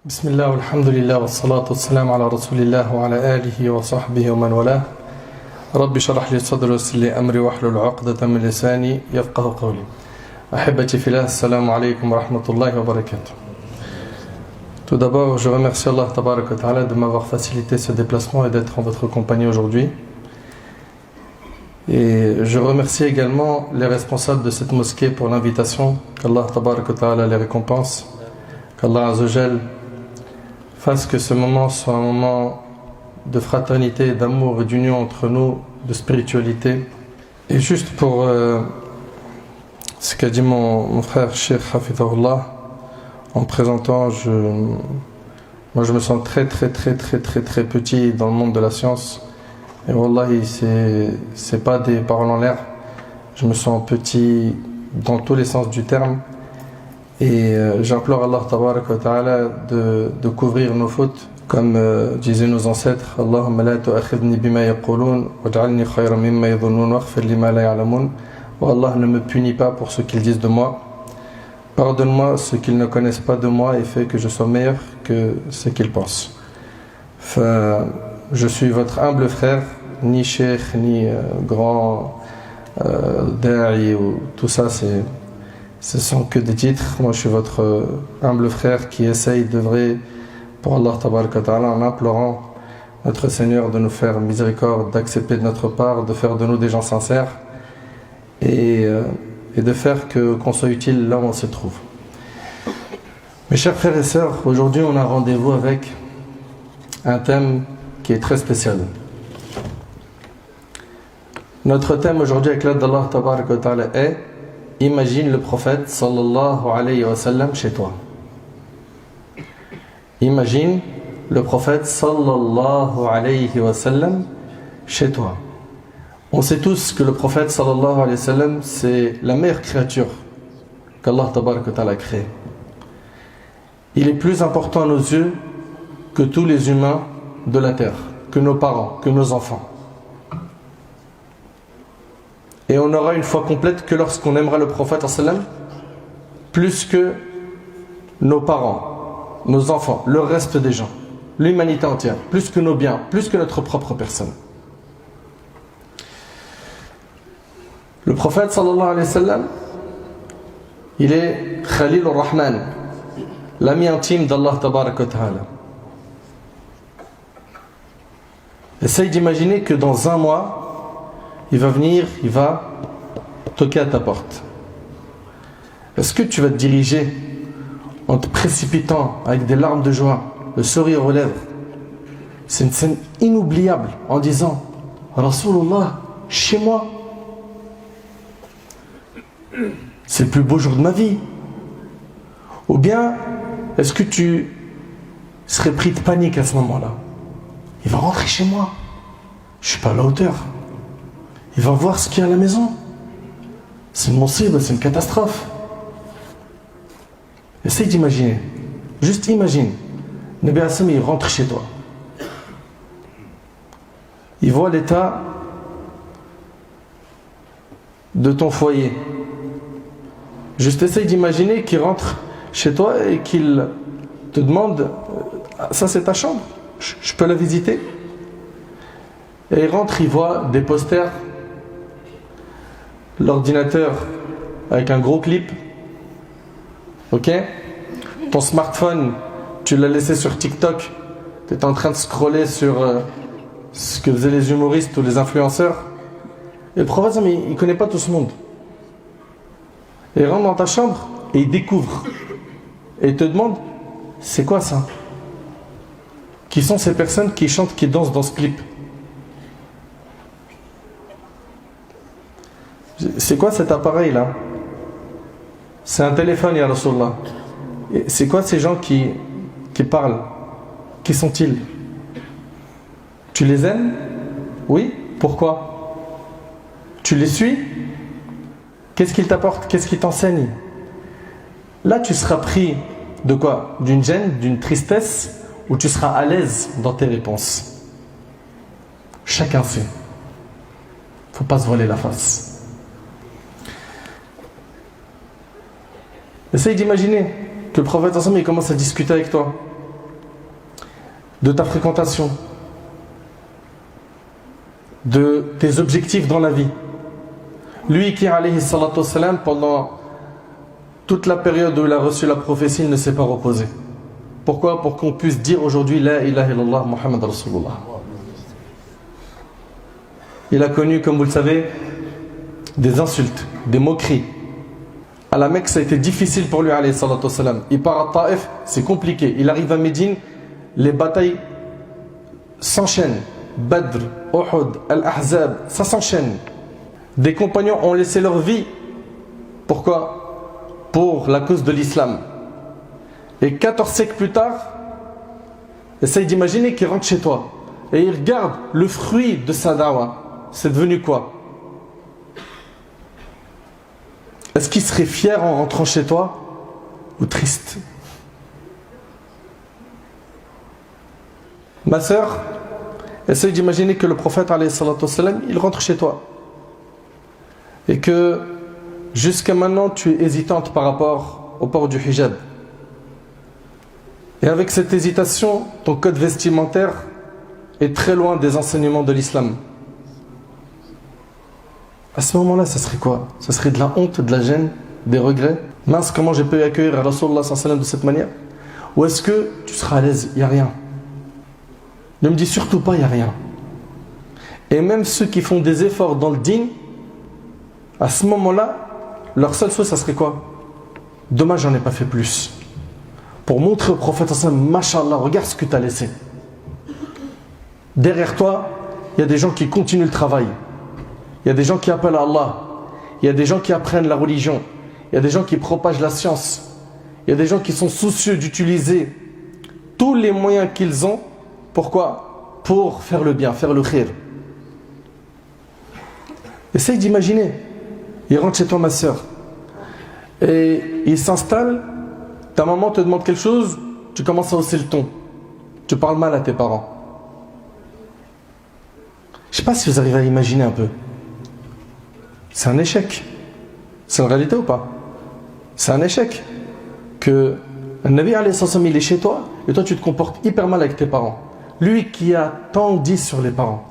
بسم الله والحمد لله والصلاة والسلام على رسول الله وعلى آله وصحبه ومن والاه رب اشرح لي صدري ويسر لي أمري واحلل عقدة من لساني يفقه قولي أحبتي في الله السلام عليكم ورحمة الله وبركاته. Tout d'abord, je remercie Allah Tabarak wa Ta'ala de m'avoir facilité ce déplacement et d'être en votre compagnie aujourd'hui. Et je remercie également les responsables de cette mosquée pour l'invitation. Qu'Allah Tabarak wa Ta'ala les récompense. Qu'Allah Azzawajal fasse que ce moment soit un moment de fraternité, d'amour et d'union entre nous, de spiritualité. Et juste pour ce qu'a dit mon frère Cheikh Hafidhahullah, en présentant, moi je me sens très petit dans le monde de la science. Et Wallahi, c'est pas des paroles en l'air. Je me sens petit dans tous les sens du terme. Et j'implore Allah Tabarak wa Ta'ala de couvrir nos fautes, comme disaient nos ancêtres. Allahumma la tu'akhidni bima yaqulun waj'alni khayran mimma yadhunnun waghfir lima la ya'lamun. Oh Allah, ne me punis pas pour ce qu'ils disent de moi. Pardonne-moi ce qu'ils ne connaissent pas de moi et fais que je sois meilleur que ce qu'ils pensent. Je suis votre humble frère, ni cheikh, ni grand da'i ou tout ça, ce sont que des titres. Moi je suis votre humble frère qui essaye d'œuvrer pour Allah Tabarak wa Ta'ala en implorant notre Seigneur de nous faire miséricorde, d'accepter de notre part, de faire de nous des gens sincères et de faire qu'on soit utile là où on se trouve. Mes chers frères et sœurs, aujourd'hui on a rendez-vous avec un thème qui est très spécial. Notre thème aujourd'hui avec l'aide d'Allah Tabarak wa Ta'ala est: imagine le prophète sallallahu alayhi wa sallam chez toi. Imagine le prophète sallallahu alayhi wa sallam chez toi. On sait tous que le prophète sallallahu alayhi wa sallam, c'est la meilleure créature qu'Allah Tabarak wa Ta'ala a créée. Il est plus important à nos yeux que tous les humains de la terre, que nos parents, que nos enfants. Et on aura une foi complète que lorsqu'on aimera le prophète sallam plus que nos parents, nos enfants, le reste des gens, l'humanité entière, plus que nos biens, plus que notre propre personne. Le prophète sallallahu alayhi wa sallam, il est Khalil ar-Rahman, l'ami intime d'Allah Tabarak wa Ta'ala. Essaye d'imaginer que dans un mois, il va venir, il va toquer à ta porte. Est-ce que tu vas te diriger en te précipitant avec des larmes de joie, le sourire aux lèvres? C'est une scène inoubliable en disant: Rasulullah, chez moi, c'est le plus beau jour de ma vie. Ou bien est-ce que tu serais pris de panique à ce moment-là? Il va rentrer chez moi, je suis pas à la hauteur. Il va voir ce qu'il y a à la maison. C'est une musiba, c'est une catastrophe. Essaye d'imaginer. Juste imagine. Nabi Assam, il rentre chez toi. Il voit l'état de ton foyer. Juste essaye d'imaginer qu'il rentre chez toi et qu'il te demande: ça c'est ta chambre, je peux la visiter? Et il rentre, il voit des posters, l'ordinateur avec un gros clip, ok? Ton smartphone, tu l'as laissé sur TikTok, tu es en train de scroller sur ce que faisaient les humoristes ou les influenceurs. Et le prophète, il ne connaît pas tout ce monde. Et il rentre dans ta chambre et il découvre. Et il te demande: c'est quoi ça? Qui sont ces personnes qui chantent, qui dansent dans ce clip? C'est quoi cet appareil là? C'est un téléphone, ya Rasulullah. C'est quoi ces gens qui parlent? Qui sont-ils? Tu les aimes? Oui. Pourquoi? Tu les suis? Qu'est-ce qu'ils t'apportent? Qu'est-ce qu'ils t'enseignent? Là tu seras pris de quoi? D'une gêne, d'une tristesse, ou tu seras à l'aise dans tes réponses? Chacun sait. Faut pas se voiler la face. Essaye d'imaginer que le prophète ensemble il commence à discuter avec toi. de ta fréquentation, de tes objectifs dans la vie. Lui qui, alayhi salatu wassalam, pendant toute la période où il a reçu la prophétie, il ne s'est pas reposé. Pourquoi? Pour qu'on puisse dire aujourd'hui La ilaha illallah Muhammad Rasulullah. Il a connu, comme vous le savez, des insultes, des moqueries. À la Mecque, ça a été difficile pour lui, alayhi salatu wassalam. Il part à Taïf, c'est compliqué. Il arrive à Médine, les batailles s'enchaînent. Badr, Uhud, Al-Ahzab, ça s'enchaîne. Des compagnons ont laissé leur vie. Pourquoi? Pour la cause de l'islam. Et 14 siècles plus tard, essaye d'imaginer qu'il rentre chez toi et il regarde le fruit de sa dawa. C'est devenu quoi? Est-ce qu'il serait fier en rentrant chez toi ou triste? Ma sœur, essaye d'imaginer que le prophète alayhi salatu wassalam, il rentre chez toi et que jusqu'à maintenant tu es hésitante par rapport au port du hijab. Et avec cette hésitation, ton code vestimentaire est très loin des enseignements de l'islam. À ce moment-là, ça serait quoi? Ça serait de la honte, de la gêne, des regrets? Mince, comment j'ai pu accueillir Rasulullah sallallahu alayhi wa sallam de cette manière? Ou est-ce que tu seras à l'aise? Il n'y a rien. Ne me dis surtout pas, il n'y a rien. Et même ceux qui font des efforts dans le din, à ce moment-là, leur seul souhait, ça serait quoi? Dommage, j'en ai pas fait plus. Pour montrer au prophète, Mashallah, regarde ce que tu as laissé. Derrière toi, il y a des gens qui continuent le travail. Il y a des gens qui appellent à Allah. Il y a des gens qui apprennent la religion. Il y a des gens qui propagent la science. Il y a des gens qui sont soucieux d'utiliser tous les moyens qu'ils ont. Pourquoi? Pour faire le bien, faire le khir. Essaye d'imaginer. Il rentre chez toi, ma soeur, et il s'installe. Ta maman te demande quelque chose, tu commences à hausser le ton. Tu parles mal à tes parents. Je ne sais pas si vous arrivez à imaginer un peu. C'est un échec. C'est une réalité ou pas? C'est un échec. Que un Nabi alayhi salam, il est chez toi et toi tu te comportes hyper mal avec tes parents. Lui qui a tant dit sur les parents.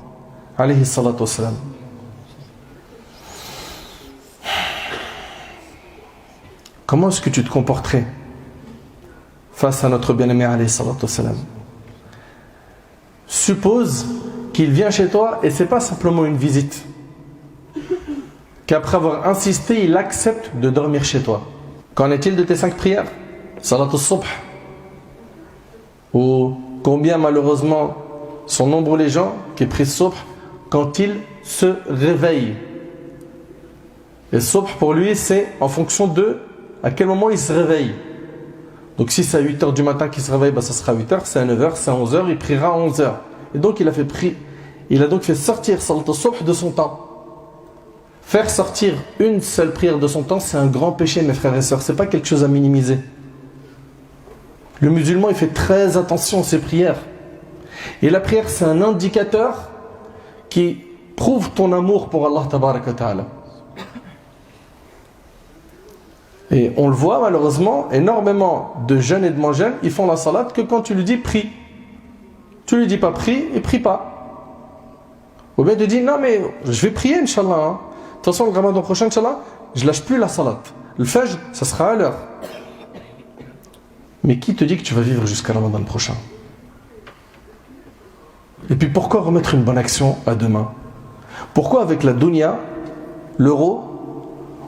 Alayhi salatu wassalam. Comment est-ce que tu te comporterais face à notre bien-aimé alayhi salatu wassalam? Suppose qu'il vient chez toi et c'est pas simplement une visite. Qu'après avoir insisté, il accepte de dormir chez toi. Qu'en est-il de tes 5 prières? Salat al-subh. Ou combien malheureusement sont nombreux les gens qui prient subh quand ils se réveillent. Et subh pour lui c'est en fonction de à quel moment il se réveille. Donc si c'est à 8h du matin qu'il se réveille, ça sera à 8h, c'est à 9h, c'est à 11h, il priera à 11h. Et donc il a donc fait sortir Salat al-subh de son temps. Faire sortir une seule prière de son temps, c'est un grand péché, mes frères et sœurs. C'est pas quelque chose à minimiser. Le musulman, il fait très attention à ses prières. Et la prière, c'est un indicateur qui prouve ton amour pour Allah tabaraka wa ta'ala. Et on le voit malheureusement, énormément de jeunes et de moins jeunes, ils font la salade que quand tu lui dis prie. Tu lui dis pas prie, et prie pas. Ou bien tu dis non mais je vais prier Inch'Allah. Hein. De toute façon le ramadan prochain Inch'Allah, je lâche plus la salade. Le fajr, ça sera à l'heure. Mais qui te dit que tu vas vivre jusqu'à Ramadan prochain? Et puis pourquoi remettre une bonne action à demain? Pourquoi avec la dunya, l'euro,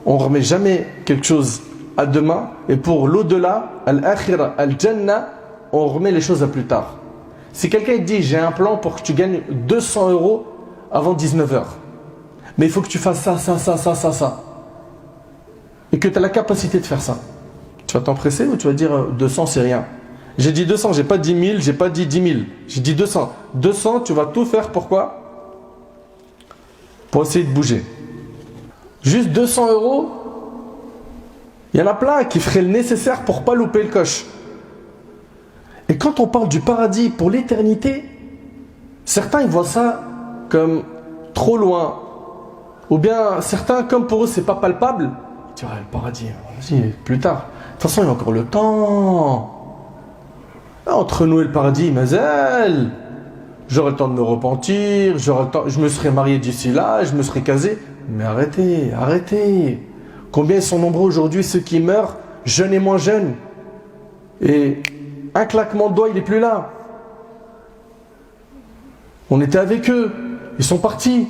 on ne remet jamais quelque chose à demain, et pour l'au-delà, al-akhira, al-jannah, on remet les choses à plus tard? Si quelqu'un te dit j'ai un plan pour que tu gagnes 200 € avant 19h, mais il faut que tu fasses ça, et que tu as la capacité de faire ça, tu vas t'empresser ou tu vas dire 200 c'est rien? J'ai dit 200, j'ai pas dit 1000, j'ai pas dit 10 000, j'ai dit 200. 200, tu vas tout faire, pourquoi? Pour essayer de bouger. Juste 200 €, il y en a plein qui feraient le nécessaire pour pas louper le coche. Et quand on parle du paradis pour l'éternité, certains ils voient ça comme trop loin. Ou bien certains, comme pour eux c'est pas palpable, ils disent le paradis, vas-y, plus tard. De toute façon, il y a encore le temps. Entre nous et le paradis, mais elle, j'aurai le temps de me repentir, j'aurai le temps, je me serai marié d'ici là, je me serai casé. Mais arrêtez, arrêtez. Combien sont nombreux aujourd'hui ceux qui meurent, jeunes et moins jeunes. Et un claquement de doigts, il n'est plus là. On était avec eux, ils sont partis.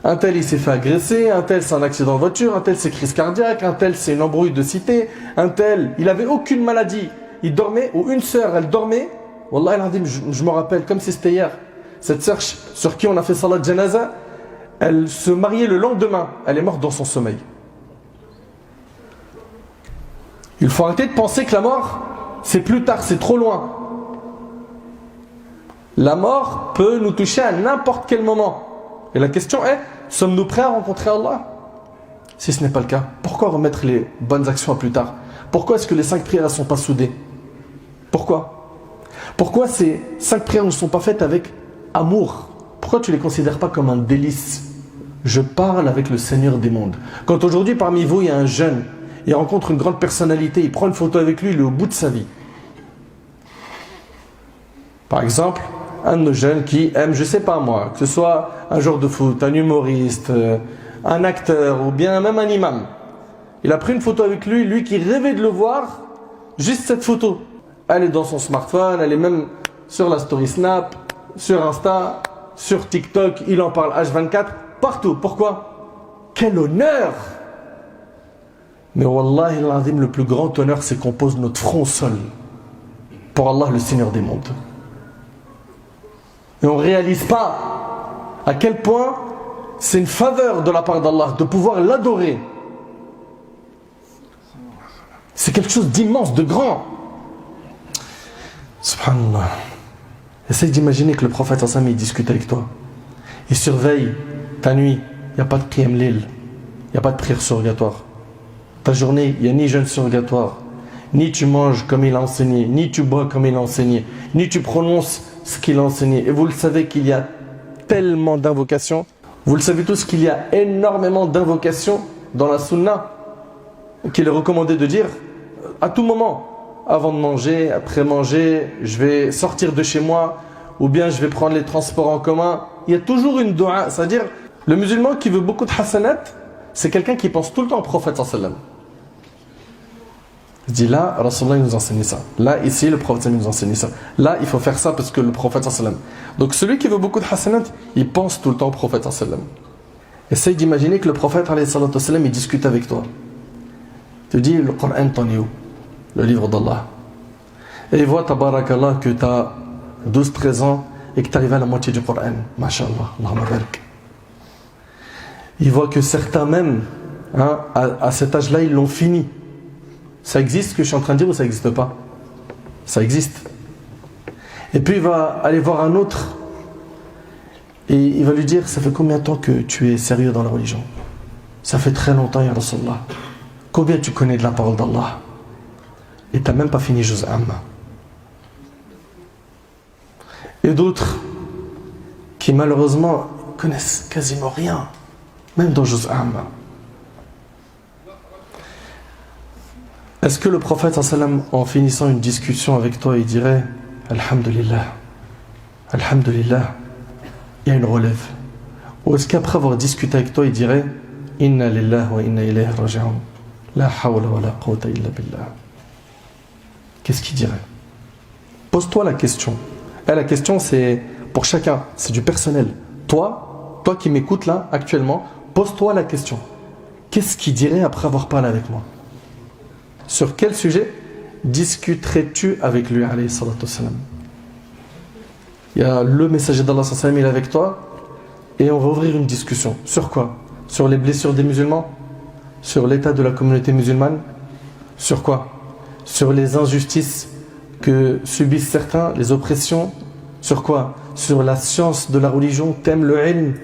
Un tel il s'est fait agresser, un tel c'est un accident de voiture, un tel c'est crise cardiaque, un tel c'est une embrouille de cité, un tel il avait aucune maladie, il dormait, ou une sœur elle dormait, Wallah al-Azim, je me rappelle comme si c'était hier, cette sœur sur qui on a fait salat janaza, elle se mariait le lendemain, elle est morte dans son sommeil. Il faut arrêter de penser que la mort c'est plus tard, c'est trop loin. La mort peut nous toucher à n'importe quel moment. Et la question est, sommes-nous prêts à rencontrer Allah? Si ce n'est pas le cas, pourquoi remettre les bonnes actions à plus tard? Pourquoi est-ce que les 5 prières ne sont pas soudées? Pourquoi? Pourquoi ces 5 prières ne sont pas faites avec amour? Pourquoi tu ne les considères pas comme un délice? Je parle avec le Seigneur des mondes. Quand aujourd'hui parmi vous il y a un jeune, il rencontre une grande personnalité, il prend une photo avec lui, il est au bout de sa vie. Par exemple, un de nos jeunes qui aime, je sais pas moi, que ce soit un joueur de foot, un humoriste, un acteur ou bien même un imam. Il a pris une photo avec lui, lui qui rêvait de le voir, juste cette photo. Elle est dans son smartphone, elle est même sur la story Snap, sur Insta, sur TikTok, il en parle H24, partout. Pourquoi? Quel honneur! Mais wallahi l'azim, le plus grand honneur, c'est qu'on pose notre front au sol pour Allah, le Seigneur des mondes. Et on ne réalise pas à quel point c'est une faveur de la part d'Allah de pouvoir l'adorer. C'est quelque chose d'immense, de grand. Subhanallah. Essaye d'imaginer que le prophète il discute avec toi. Il surveille ta nuit. Il n'y a pas de qiyam lil. Il n'y a pas de prière surrogatoire. Ta journée, il n'y a ni jeûne surrogatoire. Ni tu manges comme il a enseigné. Ni tu bois comme il a enseigné. Ni tu prononces ce qu'il a enseigné. Et vous le savez qu'il y a tellement d'invocations. Vous le savez tous qu'il y a énormément d'invocations dans la sunna qu'il est recommandé de dire à tout moment. Avant de manger, après manger, je vais sortir de chez moi ou bien je vais prendre les transports en commun. Il y a toujours une dua. C'est-à-dire, le musulman qui veut beaucoup de hasanat, c'est quelqu'un qui pense tout le temps au prophète sallallahu. Je dis là, Rasulullah nous enseigne ça. Là, ici, le prophète nous enseigne ça. Là, il faut faire ça parce que le prophète sallam. Donc celui qui veut beaucoup de hasanat, il pense tout le temps au prophète sallam. Essaye d'imaginer que le prophète sallam, il discute avec toi. Tu dis, le Coran t'en est où? Le livre d'Allah. Et il voit, tabarakallah, que tu as 12-13 ans et que tu arrives à la moitié du Coran. Masha'Allah, Allahumma barik. Il voit que certains même, hein, à cet âge-là, ils l'ont fini. Ça existe ce que je suis en train de dire ou ça n'existe pas? Ça existe. Et puis il va aller voir un autre et il va lui dire, ça fait combien de temps que tu es sérieux dans la religion? Ça fait très longtemps, ya Rasulallah. Combien tu connais de la parole d'Allah? Et tu n'as même pas fini Juz Amma. Et d'autres qui malheureusement connaissent quasiment rien, même dans Juz Amma. Est-ce que le prophète sallam, en finissant une discussion avec toi, il dirait Alhamdulillah, Alhamdulillah, il y a une relève? Ou est-ce qu'après avoir discuté avec toi, il dirait Inna lillah wa inna ilayhi raji'un, la hawla wa la quwwata illa billah? Qu'est-ce qu'il dirait? Pose-toi la question. Et la question, c'est pour chacun, c'est du personnel. Toi qui m'écoutes là, actuellement, pose-toi la question. Qu'est-ce qu'il dirait après avoir parlé avec moi? Sur quel sujet discuterais-tu avec lui, alayhi salatu wassalam? Il y a le messager d'Allah sallallahu alayhi wa sallam, il est avec toi et on va ouvrir une discussion. Sur quoi? Sur les blessures des musulmans? Sur l'état de la communauté musulmane? Sur quoi? Sur les injustices que subissent certains, les oppressions? Sur quoi? Sur la science de la religion? T'aimes le ilm?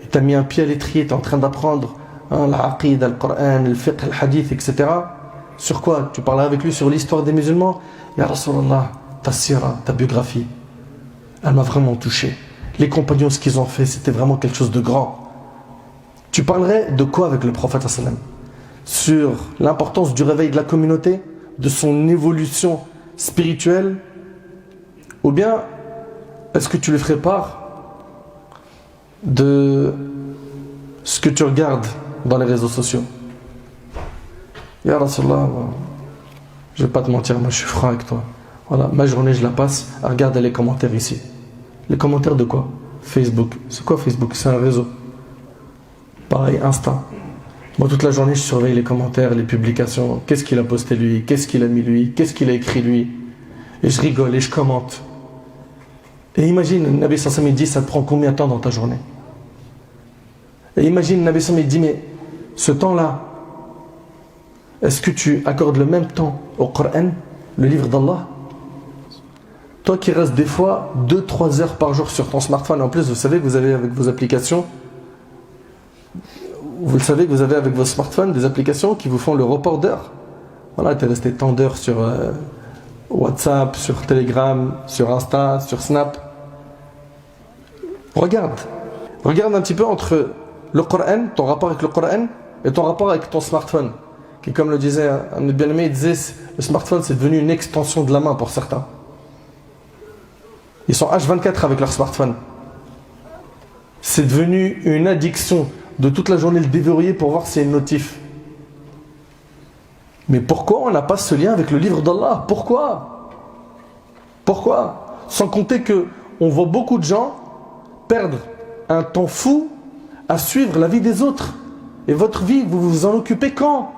Et t'as mis un pied à l'étrier, t'es en train d'apprendre l'aqid, le Coran, le fiqh, le hadith, etc. Sur quoi? Tu parleras avec lui sur l'histoire des musulmans? Ya Rasulallah, ta sira, ta biographie, elle m'a vraiment touché. Les compagnons, ce qu'ils ont fait, c'était vraiment quelque chose de grand. Tu parlerais de quoi avec le prophète sallam? Sur l'importance du réveil de la communauté, de son évolution spirituelle, Ou bien, est-ce que tu lui ferais part de ce que tu regardes dans les réseaux sociaux? Ya Rasulallah, je vais pas te mentir, moi je suis franc avec toi. Voilà, ma journée je la passe à regarder les commentaires ici. Les commentaires de quoi? Facebook. C'est quoi Facebook? C'est un réseau. Pareil, Insta. Moi toute la journée je surveille les commentaires, les publications. Qu'est-ce qu'il a posté lui? Qu'est-ce qu'il a mis lui? Qu'est-ce qu'il a écrit lui? Et je rigole et je commente. Et imagine, le Nabi sallallahu alayhi wa sallam dit, ça te prend combien de temps dans ta journée? Et imagine, le Nabi sallallahu alayhi wa sallam dit, mais ce temps-là, est-ce que tu accordes le même temps au Coran, le livre d'Allah? Toi qui restes des fois 2-3 heures par jour sur ton smartphone, en plus vous savez que vous avez avec vos applications, vous le savez que vous avez avec vos smartphones des applications qui vous font le report d'heures. Voilà, tu es resté tant d'heures sur WhatsApp, sur Telegram, sur Insta, sur Snap. Regarde un petit peu entre le Coran, ton rapport avec le Coran et ton rapport avec ton smartphone. Qui, comme le disait un de mes bien-aimés, il disait le smartphone c'est devenu une extension de la main pour certains. Ils sont H24 avec leur smartphone. C'est devenu une addiction de toute la journée le déverrouiller pour voir s'il y a une notif. Mais pourquoi on n'a pas ce lien avec le livre d'Allah? Pourquoi? Sans compter que on voit beaucoup de gens perdre un temps fou à suivre la vie des autres. Et votre vie, vous vous en occupez quand?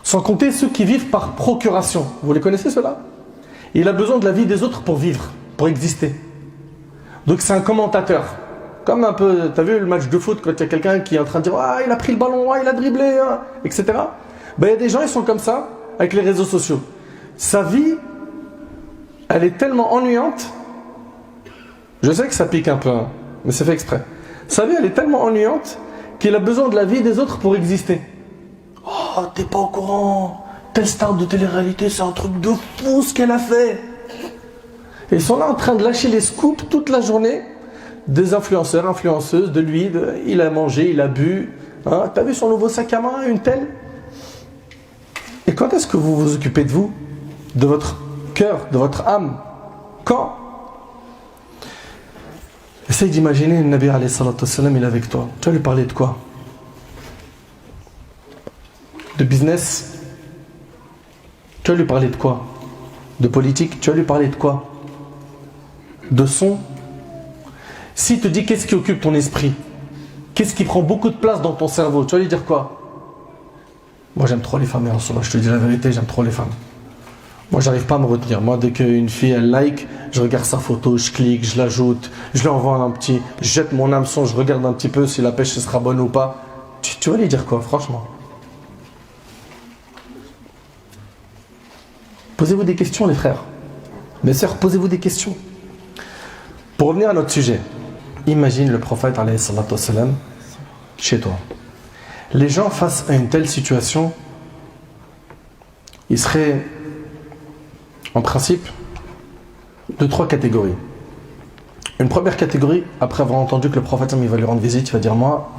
Sans compter ceux qui vivent par procuration. Vous les connaissez ceux-là? Il a besoin de la vie des autres pour vivre, pour exister. Donc c'est un commentateur. Comme un peu, t'as vu le match de foot quand il y a quelqu'un qui est en train de dire « Ah, il a pris le ballon, ah, il a dribblé, hein, etc. » Ben, il y a des gens, ils sont comme ça avec les réseaux sociaux. Sa vie, elle est tellement ennuyante. Je sais que ça pique un peu, hein, mais c'est fait exprès. Sa vie, elle est tellement ennuyante qu'il a besoin de la vie des autres pour exister. Oh, t'es pas au courant. Telle star de télé-réalité, c'est un truc de fou ce qu'elle a fait. Et ils sont là en train de lâcher les scoops toute la journée. Des influenceurs, influenceuses, de lui, il a mangé, il a bu. Hein, t'as vu son nouveau sac à main, une telle? Et quand est-ce que vous vous occupez de vous? De votre cœur, de votre âme? Quand? Essaye d'imaginer le Nabi alayhi salatu wassalam, il est avec toi. Tu vas lui parler de quoi? De business? Tu vas lui parler de quoi? De politique? Tu vas lui parler de quoi? De son? S'il te dit qu'est-ce qui occupe ton esprit, qu'est-ce qui prend beaucoup de place dans ton cerveau, tu vas lui dire quoi? Moi j'aime trop les femmes, je te dis la vérité, j'aime trop les femmes. Moi j'arrive pas à me retenir. Moi dès qu'une fille elle like, je regarde sa photo, je clique, je l'ajoute, je lui envoie un petit, je jette mon hameçon, je regarde un petit peu si la pêche sera bonne ou pas. Tu vas lui dire quoi, franchement? Posez-vous des questions les frères. Mes sœurs, posez-vous des questions. Pour revenir à notre sujet, imagine le prophète alayhi salatu wassalam chez toi. Les gens face à une telle situation, ils seraient en principe de 3 catégories. Une première catégorie, après avoir entendu que le prophète il va lui rendre visite, il va dire moi,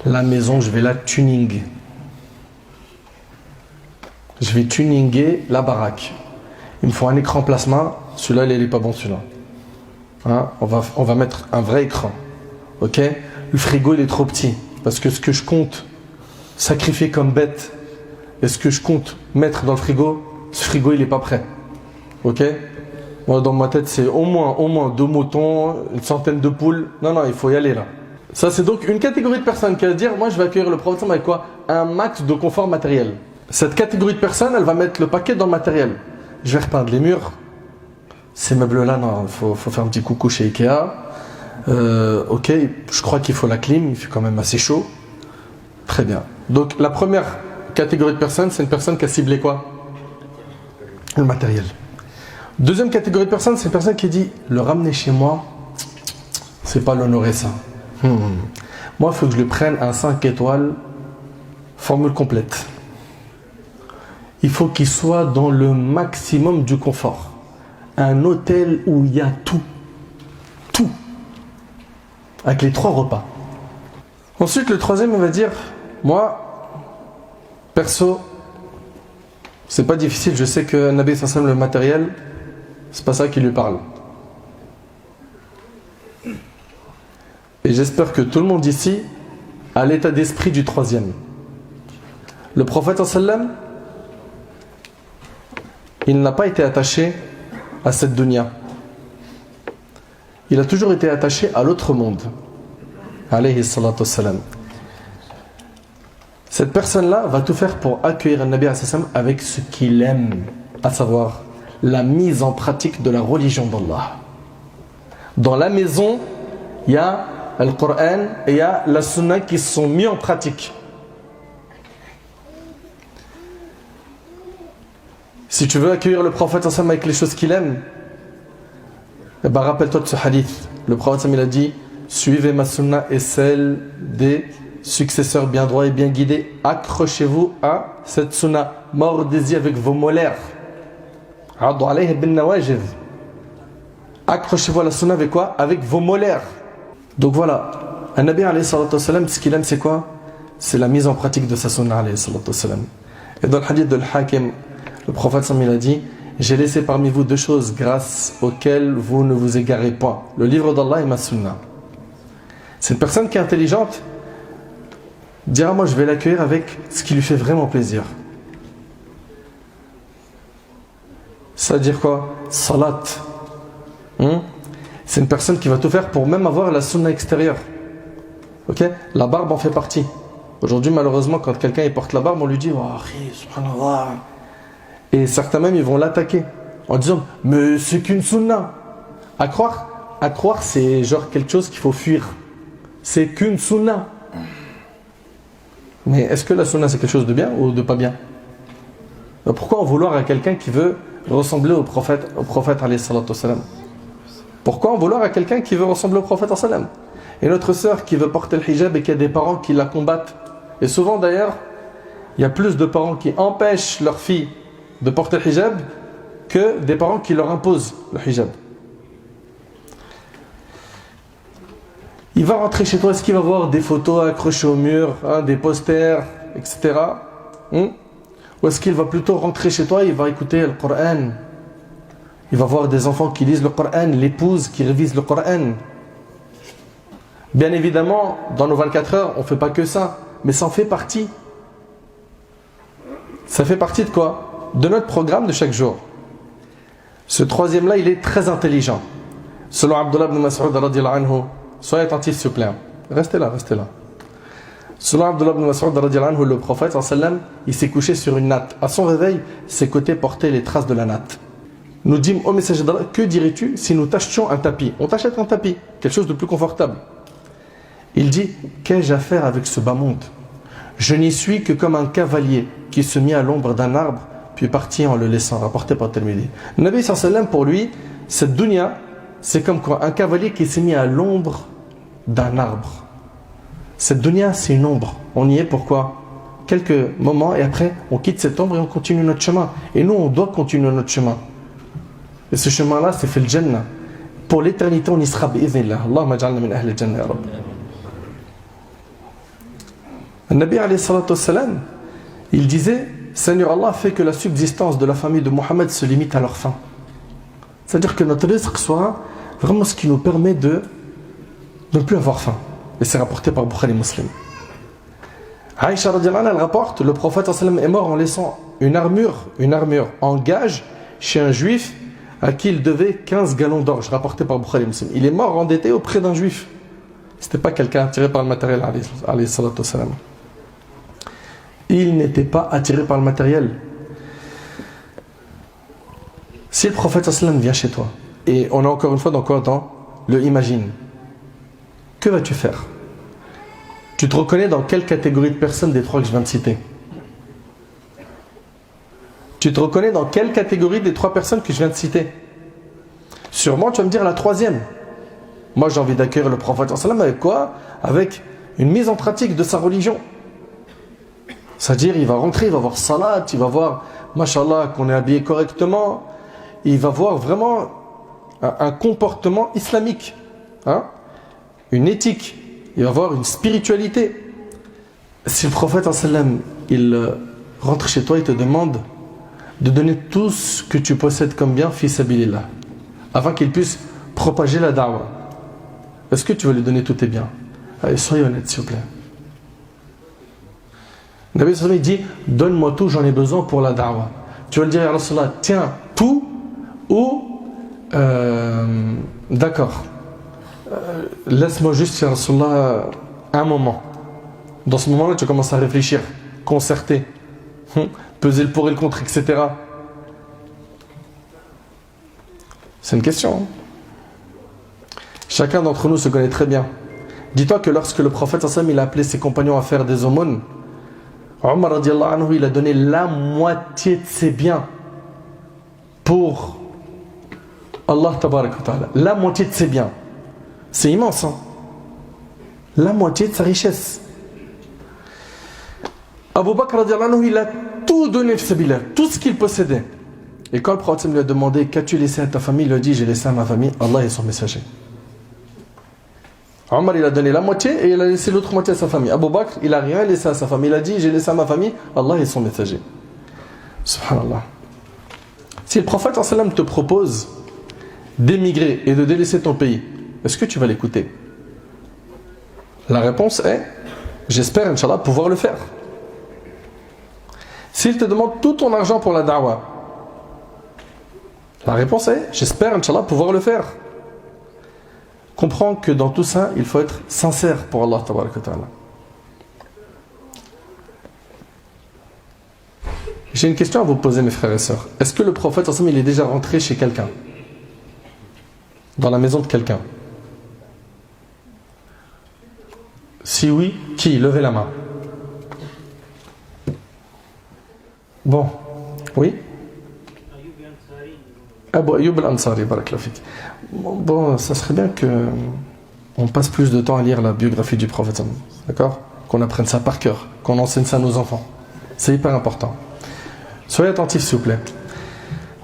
la maison je vais la tuning. Je vais tuninger la baraque. Il me faut un écran plasma, celui-là il n'est pas bon celui-là. Hein, on va mettre un vrai écran. Ok? Le frigo il est trop petit. Parce que ce que je compte sacrifier comme bête et ce que je compte mettre dans le frigo, ce frigo il n'est pas prêt. Ok? Moi dans ma tête c'est au moins 2 moutons, une centaine de poules. Non, il faut y aller là. Ça c'est donc une catégorie de personnes qui va dire moi je vais accueillir le prophète avec quoi? Un max de confort matériel. Cette catégorie de personnes elle va mettre le paquet dans le matériel. Je vais repeindre les murs. Ces meubles-là, non, il faut faire un petit coucou chez Ikea. Ok, je crois qu'il faut la clim, il fait quand même assez chaud. Très bien. Donc la première catégorie de personnes, c'est une personne qui a ciblé quoi? Le matériel. Deuxième catégorie de personnes, c'est une personne qui dit le ramener chez moi, c'est pas l'honorer ça. Moi, il faut que je lui prenne un 5 étoiles, formule complète. Il faut qu'il soit dans le maximum du confort. Un hôtel où il y a tout. Tout. Avec les 3 repas. Ensuite, le troisième, il va dire, moi, perso, C'est pas difficile, je sais que Nabi Sassam, le matériel, c'est pas ça qui lui parle. Et j'espère que tout le monde ici a l'état d'esprit du troisième. Le prophète sallam, il n'a pas été attaché à cette dunya. Il a toujours été attaché à l'autre monde. Alayhi salatu wassalam. Cette personne-là va tout faire pour accueillir un Nabi avec ce qu'il aime, à savoir la mise en pratique de la religion d'Allah. Dans la maison, il y a le Coran et il y a la Sunna qui sont mis en pratique. Si tu veux accueillir le prophète avec les choses qu'il aime, eh ben rappelle-toi de ce hadith. Le prophète il a dit: suivez ma Sunna et celle des successeurs bien droits et bien guidés. Accrochez-vous à cette Sunna. Mordez-y avec vos molaires. Accrochez-vous à la Sunna avec quoi? Avec vos molaires. Donc voilà, un Nabi alayhi salatu wassalam, ce qu'il aime c'est quoi? C'est la mise en pratique de sa Sunna alayhi salatu wassalam. Et dans le hadith de l'Hakim, le prophète il a dit: j'ai laissé parmi vous deux choses grâce auxquelles vous ne vous égarez pas, le livre d'Allah et ma Sunna. C'est une personne qui est intelligente, dira: moi je vais l'accueillir avec ce qui lui fait vraiment plaisir. Ça veut dire quoi? Salat. C'est une personne qui va tout faire pour même avoir la sunna extérieure. Ok? La barbe en fait partie. Aujourd'hui, malheureusement, quand quelqu'un il porte la barbe, on lui dit: oh, subhanallah. Et certains même ils vont l'attaquer en disant: mais c'est qu'une sunna. À croire, c'est genre quelque chose qu'il faut fuir. C'est qu'une sunna. Mais est-ce que la sunna c'est quelque chose de bien ou de pas bien? Pourquoi en vouloir à quelqu'un qui veut ressembler au prophète alayhi salatu wassalam? Pourquoi en vouloir à quelqu'un qui veut ressembler au prophète sallam? Et notre sœur qui veut porter le hijab et qui a des parents qui la combattent. Et souvent d'ailleurs, il y a plus de parents qui empêchent leur fille de porter le hijab que des parents qui leur imposent le hijab. Il va rentrer chez toi, est-ce qu'il va voir des photos accrochées au mur, des posters, etc. Ou est-ce qu'il va plutôt rentrer chez toi et il va écouter le Coran? Il va voir des enfants qui lisent le Coran, l'épouse qui révise le Coran. Bien évidemment, dans nos 24 heures, on ne fait pas que ça, mais ça en fait partie. Ça fait partie de quoi? De notre programme de chaque jour. Ce troisième-là, il est très intelligent. Selon Abdullah ibn Mas'ud radiyallahu anhu, soyez attentifs s'il vous plaît. Restez là. Selon Abdullah ibn Mas'ud radiyallahu anhu, le prophète sallam, il s'est couché sur une natte. À son réveil, ses côtés portaient les traces de la natte. Nous dîmes au messager d'Allah: que dirais-tu si nous t'achetions un tapis? On t'achète un tapis, quelque chose de plus confortable. Il dit: qu'ai-je à faire avec ce bas monde? Je n'y suis que comme un cavalier qui se mit à l'ombre d'un arbre puis partit en le laissant. Rapporté par Tirmidhi. Le Nabi sallam, pour lui, cette dunya, c'est comme quoi? Un cavalier qui s'est mis à l'ombre d'un arbre. Cette dunya, c'est une ombre. On y est pourquoi? Quelques moments et après, on quitte cette ombre et on continue notre chemin. Et nous, on doit continuer notre chemin. Et ce chemin-là, c'est fait le Jannah. Pour l'éternité, on y sera bi'idhnillah. Allahumma ja'alna min ahli al-Jannah ya Rabb. Le Nabi alayhi salatu wassalam, il disait: Seigneur Allah fait que la subsistance de la famille de Mohammed se limite à leur faim. C'est-à-dire que notre rizq soit vraiment ce qui nous permet de ne plus avoir faim. Et c'est rapporté par Bukhari Muslim. Aïcha radiyallahu anha, elle rapporte: le prophète sallam est mort en laissant une armure en gage chez un juif à qui il devait 15 gallons d'orge, rapporté par Bukhari Muslim. Il est mort endetté auprès d'un juif. C'était pas quelqu'un attiré par le matériel, alayhi salatu wassalam. Il n'était pas attiré par le matériel. Si le prophète sallam vient chez toi, et on est encore une fois dans le imagine, que vas-tu faire? Tu te reconnais dans quelle catégorie de personnes des trois que je viens de citer? Tu te reconnais dans quelle catégorie des trois personnes que je viens de citer? Sûrement tu vas me dire la troisième. Moi j'ai envie d'accueillir le prophète sallam avec quoi? Avec une mise en pratique de sa religion. C'est-à-dire il va rentrer, il va voir salat, il va voir, mashallah, qu'on est habillé correctement, il va voir vraiment un comportement islamique, une éthique, il va voir une spiritualité. Si le prophète sallam il rentre chez toi, il te demande: de donner tout ce que tu possèdes comme bien, fi sabilillah, afin qu'il puisse propager la da'wah. Est-ce que tu veux lui donner tous tes biens? Allez, soyez honnête, s'il vous plaît. Le Nabi sallallahu alayhi wa sallam dit, donne-moi tout, j'en ai besoin pour la da'wah. Tu vas le dire à Rasulallah, tiens, tout, ou d'accord, laisse-moi juste, ya Rasulallah, un moment. Dans ce moment-là, tu commences à réfléchir, concerter, peser le pour et le contre, etc. C'est une question. Chacun d'entre nous se connaît très bien. Dis-toi que lorsque le prophète sallam il a appelé ses compagnons à faire des aumônes, Omar radiallahu anhu, il a donné la moitié de ses biens pour Allah tabarak wa ta'ala. La moitié de ses biens. C'est immense, hein? La moitié de sa richesse. Abu Bakr radiallahu anhu, il a tout donné fisabilillah, tout ce qu'il possédait. Et quand le prophète lui a demandé, qu'as-tu laissé à ta famille, il a dit, j'ai laissé à ma famille Allah et son messager. Omar, il a donné la moitié et il a laissé l'autre moitié à sa famille. Abu Bakr, il n'a rien laissé à sa famille. Il a dit, j'ai laissé à ma famille Allah et son messager. Subhanallah. Si le prophète sallam te propose d'émigrer et de délaisser ton pays, est-ce que tu vas l'écouter? La réponse est, j'espère, Inch'Allah, pouvoir le faire. S'il te demande tout ton argent pour la da'wah, la réponse est, j'espère, Inch'Allah, pouvoir le faire. Comprends que dans tout ça, il faut être sincère pour Allah tabaraka wa ta'ala. J'ai une question à vous poser, mes frères et sœurs. Est-ce que le prophète il est déjà rentré chez quelqu'un? Dans la maison de quelqu'un? Si oui, qui? Levez la main. Bon, oui? Abu Ayyub al-Ansari, barakallahu fik. Bon, ça serait bien qu'on passe plus de temps à lire la biographie du prophète, d'accord? Qu'on apprenne ça par cœur, qu'on enseigne ça à nos enfants. C'est hyper important. Soyez attentifs, s'il vous plaît.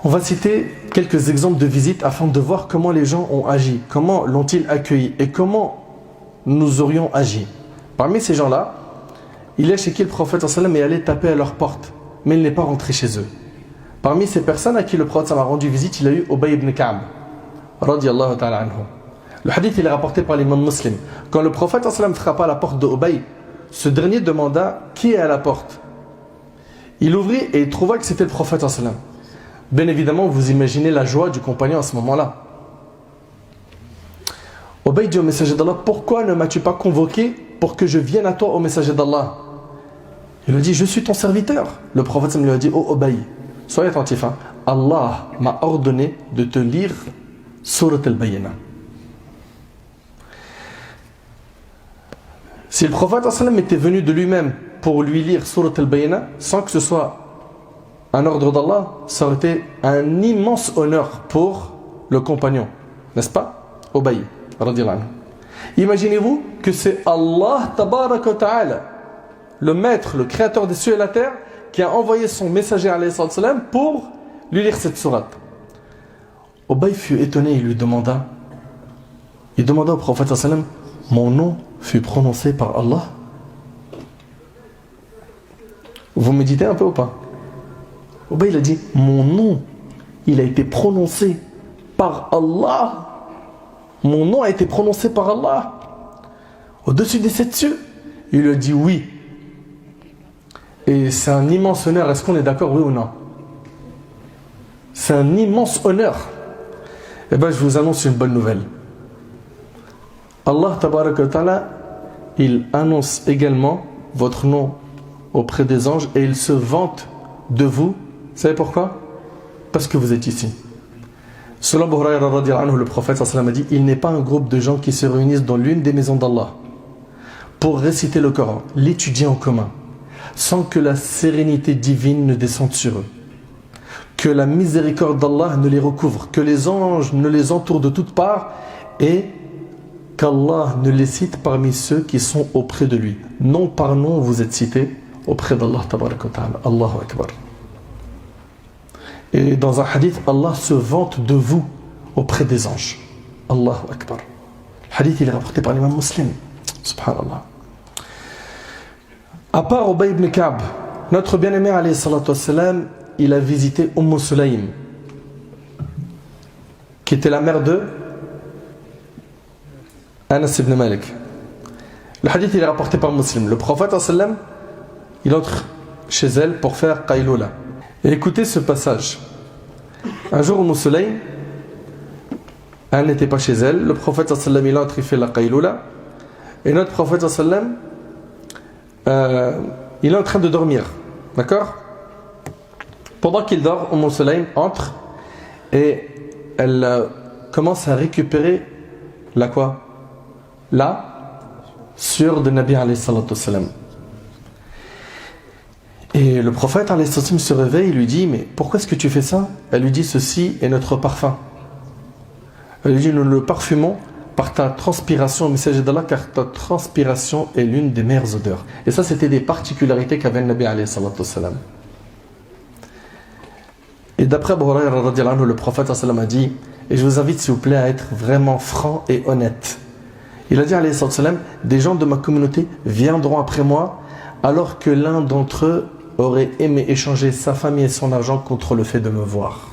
On va citer quelques exemples de visites afin de voir comment les gens ont agi, comment l'ont-ils accueilli et comment nous aurions agi. Parmi ces gens-là, il est chez qui le prophète sallam est allé taper à leur porte, mais il n'est pas rentré chez eux. Parmi ces personnes à qui le prophète a rendu visite, il a eu Ubay ibn Ka'b, radiyallahu ta'ala anhu. Le hadith il est rapporté par l'imam Muslim. Quand le prophète frappa à la porte de Ubay, ce dernier demanda qui est à la porte. Il ouvrit et il trouva que c'était le prophète. Bien évidemment, vous imaginez la joie du compagnon à ce moment-là. Ubay dit au messager d'Allah, pourquoi ne m'as-tu pas convoqué pour que je vienne à toi au messager d'Allah? Il lui dit, je suis ton serviteur. Le prophète lui a dit, oh Ubay, soyez attentif, hein. Allah m'a ordonné de te lire Surat al-Bayyinah. Si le prophète était venu de lui-même pour lui lire Surat al-Bayyinah, sans que ce soit un ordre d'Allah, ça aurait été un immense honneur pour le compagnon, n'est-ce pas? Ubay, radiyallahu anhu. Imaginez-vous que c'est Allah tabaraka wa ta'ala, le maître, le créateur des cieux et la terre, qui a envoyé son messager alayhi salam pour lui lire cette sourate. Ubay fut étonné, il demanda au prophète sallam, mon nom fut prononcé par Allah? Vous méditez un peu ou pas? Ubay il a dit, mon nom, il a été prononcé par Allah. Mon nom a été prononcé par Allah au-dessus des sept cieux. Il lui a dit oui. Et c'est un immense honneur. Est-ce qu'on est d'accord, oui ou non? C'est un immense honneur. Eh bien, je vous annonce une bonne nouvelle. Allah tabaraka wa ta'ala, il annonce également votre nom auprès des anges et il se vante de vous. Vous savez pourquoi? Parce que vous êtes ici. Selon Abu Hurayra radiyallahu anhu, le prophète sallallahu alayhi wa sallam a dit, il n'est pas un groupe de gens qui se réunissent dans l'une des maisons d'Allah pour réciter le Coran, l'étudier en commun, sans que la sérénité divine ne descende sur eux, que la miséricorde d'Allah ne les recouvre, que les anges ne les entourent de toutes parts et qu'Allah ne les cite parmi ceux qui sont auprès de lui. Non par nom vous êtes cités auprès d'Allah tabaraka wa ta'ala. Allahu Akbar. Et dans un hadith, Allah se vante de vous auprès des anges. Allahu Akbar. Le hadith il est rapporté par l'imam Muslim. Subhanallah. À part Ubay ibn Ka'b, notre bien-aimé alayhi salatu wassalam, il a visité Sulaym, qui était la mère de Anas ibn Malik. Le hadith il est rapporté par Muslim. Le prophète sallam, il entre chez elle pour faire Qayloula. Et écoutez ce passage. Un jour Sulaym, elle n'était pas chez elle. Le prophète sallam, il entre, il fait la Qayloula. Et notre prophète sallam, il est en train de dormir. D'accord? Pendant qu'il dort, Sulaym entre et elle commence à récupérer la quoi? La sueur de Nabi alayhi salatu wassalam. Et le prophète alayhi salatu wassalam se réveille et lui dit: mais pourquoi est-ce que tu fais ça? Elle lui dit: ceci est notre parfum. Elle lui dit: nous le parfumons par ta transpiration, messager d'Allah, car ta transpiration est l'une des meilleures odeurs. Et ça, c'était des particularités qu'avait le Nabi alayhi salatu wassalam. Et d'après Abu Hurayra radhiyallahu anhu, le prophète sallam a dit, et je vous invite s'il vous plaît à être vraiment franc et honnête. Il a dit alayhi sallam: des gens de ma communauté viendront après moi alors que l'un d'entre eux aurait aimé échanger sa famille et son argent contre le fait de me voir.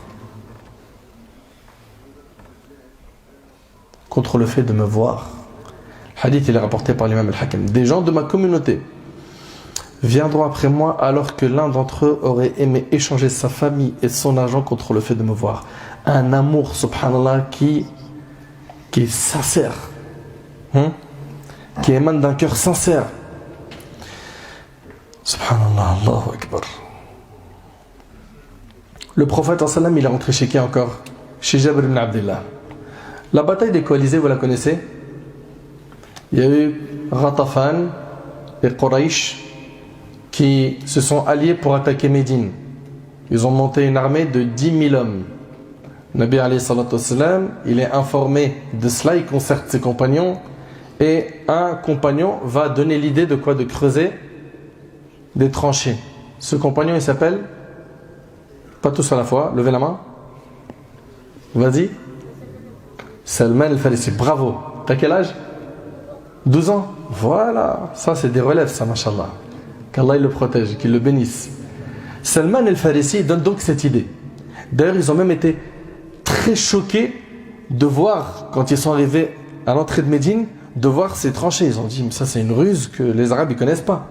Contre le fait de me voir. Le hadith il est rapporté par l'imam al-Hakim. Des gens de ma communauté viendront après moi alors que l'un d'entre eux aurait aimé échanger sa famille et son argent contre le fait de me voir. Un amour, subhanallah, qui est sincère, qui émane d'un cœur sincère. Subhanallah, Allahu Akbar. Le prophète sallam, il est rentré chez qui encore? Chez Jabir ibn Abdullah. La bataille des coalisés, vous la connaissez? Il y a eu Ghatafan et Quraysh qui se sont alliés pour attaquer Médine. Ils ont monté une armée de 10 000 hommes. Nabi alayhi salatu wassalam, il est informé de cela, il concerte ses compagnons et un compagnon va donner l'idée de quoi? De creuser des tranchées. Ce compagnon il s'appelle, pas tous à la fois, levez la main. Vas-y. Salman al-Farisi, bravo. T'as quel âge? 12 ans. Voilà, ça c'est des relèves ça, mashallah. Qu'Allah il le protège, qu'il le bénisse. Salman al-Farisi donne donc cette idée. D'ailleurs ils ont même été très choqués de voir, quand ils sont arrivés à l'entrée de Médine, de voir ces tranchées. Ils ont dit: mais ça c'est une ruse que les Arabes ne connaissent pas.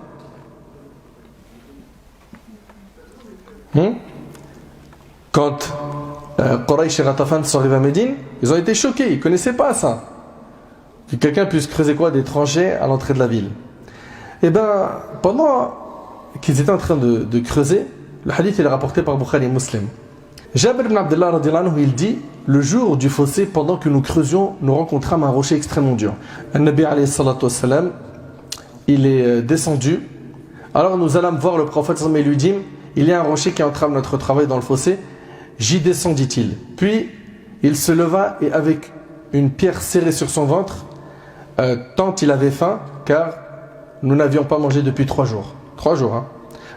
Quand Quraysh et Ghatafan sont arrivés à Médine, ils ont été choqués, ils ne connaissaient pas ça. Que quelqu'un puisse creuser quoi? Des tranchées à l'entrée de la ville. Et bien, pendant qu'ils étaient en train de creuser, le hadith il est rapporté par Bukhari et Muslim. Jabir ibn Abdullah radhiyallahu anhu, il dit: le jour du fossé, pendant que nous creusions, nous rencontrâmes un rocher extrêmement dur. Le Nabi alayhi salatu wassalam, il est descendu. Alors nous allâmes voir le prophète et lui dîmes: il y a un rocher qui entrave notre travail dans le fossé. J'y descends, dit-il. Puis il se leva et avec une pierre serrée sur son ventre, tant il avait faim, car nous n'avions pas mangé depuis 3 jours. 3 jours, hein.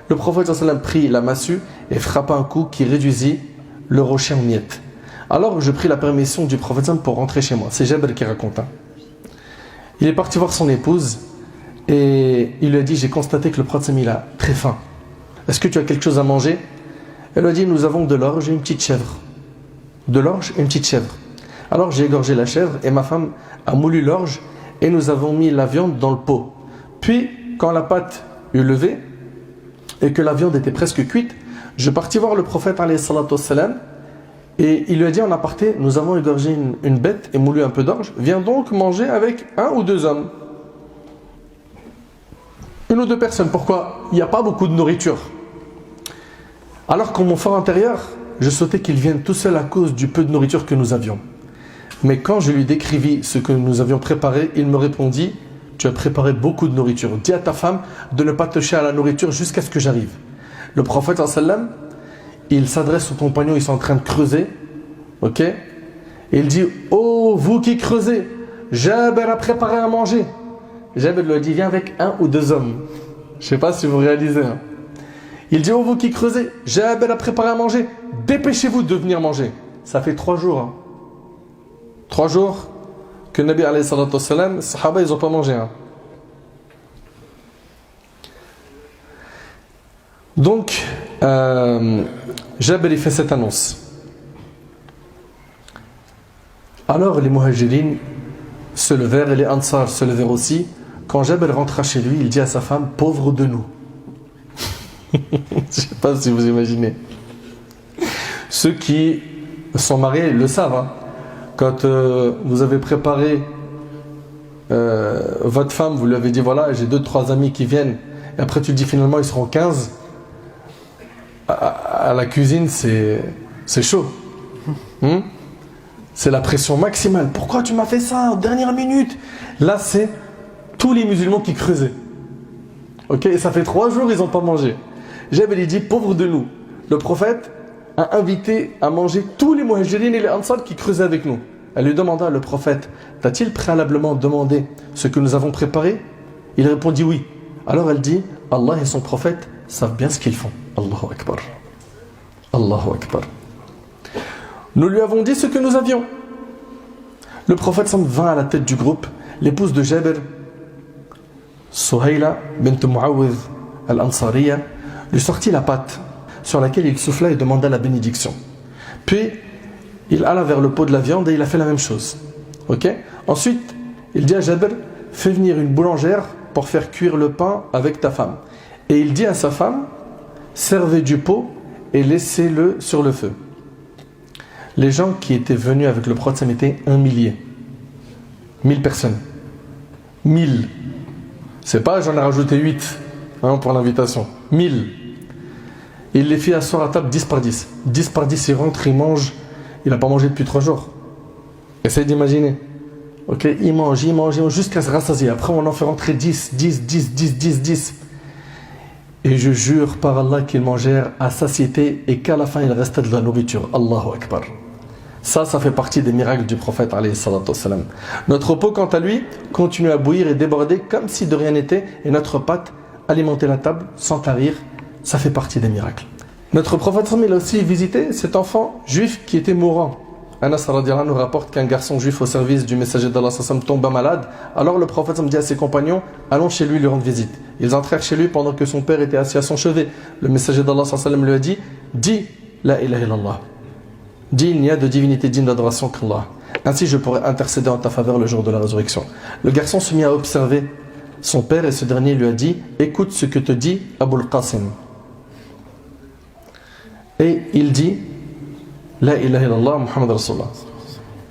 Le prophète sallam prit la massue et frappa un coup qui réduisit le rocher en miettes. Alors je pris la permission du prophète sallam pour rentrer chez moi. C'est Jabir qui raconte. Il est parti voir son épouse et il lui a dit: j'ai constaté que le prophète sallam il a très faim. Est-ce que tu as quelque chose à manger? Elle lui a dit: nous avons de l'orge et une petite chèvre. De l'orge et une petite chèvre. Alors j'ai égorgé la chèvre et ma femme a moulu l'orge et nous avons mis la viande dans le pot. Puis quand la pâte eut levé et que la viande était presque cuite, je partis voir le prophète alayhi salatu wassalam et il lui a dit en aparté: nous avons égorgé une bête et moulu un peu d'orge, viens donc manger avec 1 ou 2 hommes. 1 ou 2 personnes. Pourquoi? Il n'y a pas beaucoup de nourriture. Alors qu'en mon fort intérieur, je souhaitais qu'il vienne tout seul à cause du peu de nourriture que nous avions. Mais quand je lui décrivis ce que nous avions préparé, il me répondit: tu as préparé beaucoup de nourriture. Dis à ta femme de ne pas toucher à la nourriture jusqu'à ce que j'arrive. Le prophète sallam, il s'adresse aux compagnons, ils sont en train de creuser. Ok? Et il dit: oh, vous qui creusez, Jabir a préparé à manger. Jabir lui a dit: viens avec 1 ou 2 hommes. Je ne sais pas si vous réalisez. Hein. Il dit: oh, vous qui creusez, Jabir a préparé à manger. Dépêchez-vous de venir manger. Ça fait 3 jours. Hein. 3 jours que Nabi alayhi salatu wassalam, les Sahaba, ils n'ont pas mangé. Hein. Donc, Jabir il fait cette annonce. Alors les muhajirines se levèrent et les ansar se levèrent aussi. Quand Jabir rentra chez lui, il dit à sa femme, pauvre de nous. Je ne sais pas si vous imaginez. Ceux qui sont mariés le savent. Hein. Quand vous avez préparé votre femme, vous lui avez dit voilà, j'ai 2-3 amis qui viennent, et après tu dis finalement ils seront 15. À la cuisine, c'est chaud. C'est la pression maximale. Pourquoi tu m'as fait ça en dernière minute? Là, c'est tous les musulmans qui creusaient. Ok, et ça fait 3 jours, ils n'ont pas mangé. Jabir dit, pauvre de nous. Le prophète a invité à manger tous les muhajirines et les ansar qui creusaient avec nous. Elle lui demanda, le prophète, t'a-t-il préalablement demandé ce que nous avons préparé? Il répondit oui. Alors elle dit, Allah et son prophète savent bien ce qu'ils font. Allahu Akbar. Allahu Akbar. Nous lui avons dit ce que nous avions. Le prophète vint à la tête du groupe. L'épouse de Jabir, Suhayla bint Muawidh al-Ansariya, lui sortit la pâte sur laquelle il souffla et demanda la bénédiction. Puis, il alla vers le pot de la viande et il a fait la même chose. Ok? Ensuite, il dit à Jabir, fais venir une boulangère pour faire cuire le pain avec ta femme. Et il dit à sa femme, servez du pot et laissez-le sur le feu. Les gens qui étaient venus avec le prophète étaient 1 millier. 1000 personnes. 1000. C'est pas j'en ai rajouté 8 pour l'invitation. 1000. Il les fit asseoir à table 10 par 10. 10 par 10, il rentre, il mange. Il n'a pas mangé depuis 3 jours. Essayez d'imaginer. Ok, il mange jusqu'à se rassasier. Après, on en fait rentrer 10. Et je jure par Allah qu'ils mangèrent à satiété et qu'à la fin, il restait de la nourriture. Allahu Akbar. Ça fait partie des miracles du prophète alayhi salatu wassalam. Notre pot, quant à lui, continue à bouillir et déborder comme si de rien n'était. Et notre pâte alimentait la table sans tarir. Ça fait partie des miracles. Notre prophète il a aussi visité cet enfant juif qui était mourant. Anas radhiyallahu anhu nous rapporte qu'un garçon juif au service du messager d'Allah tomba malade. Alors le prophète dit à ses compagnons, allons chez lui lui rendre visite. Ils entrèrent chez lui pendant que son père était assis à son chevet. Le messager d'Allah lui a dit, dis la ilaha illallah. Dis il n'y a de divinité digne d'adoration qu'Allah. Ainsi je pourrai intercéder en ta faveur le jour de la résurrection. Le garçon se mit à observer son père et ce dernier lui a dit, écoute ce que te dit Abul Qasim. Et il dit, la ilaha illallah Muhammad Rasulullah.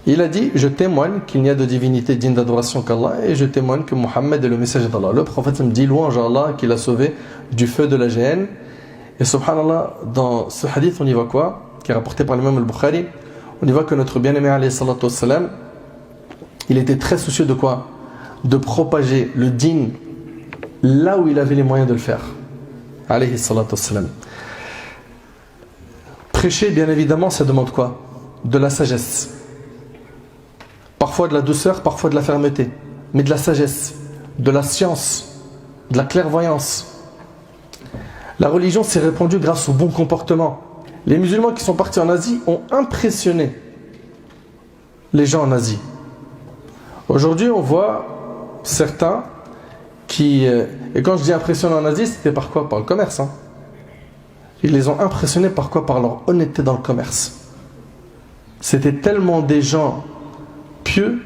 Il a dit, je témoigne qu'il n'y a de divinité digne d'adoration qu'Allah et je témoigne que Muhammad est le messager d'Allah. Le prophète me dit, louange à Allah qui l'a sauvé du feu de la géhenne. Et subhanallah, dans ce hadith, on y voit quoi? Qui est rapporté par l'imam al-Bukhari. On y voit que notre bien-aimé alayhi salatu wassalam, il était très soucieux de quoi? De propager le din là où il avait les moyens de le faire. Alayhi salatu wassalam. Prêcher, bien évidemment, ça demande quoi? De la sagesse. Parfois de la douceur, parfois de la fermeté. Mais de la sagesse, de la science, de la clairvoyance. La religion s'est répandue grâce au bon comportement. Les musulmans qui sont partis en Asie ont impressionné les gens en Asie. Aujourd'hui, on voit certains qui... Et quand je dis impressionnés en Asie, c'était par quoi? Par le commerce. Ils les ont impressionnés par quoi? Par leur honnêteté dans le commerce. C'était tellement des gens pieux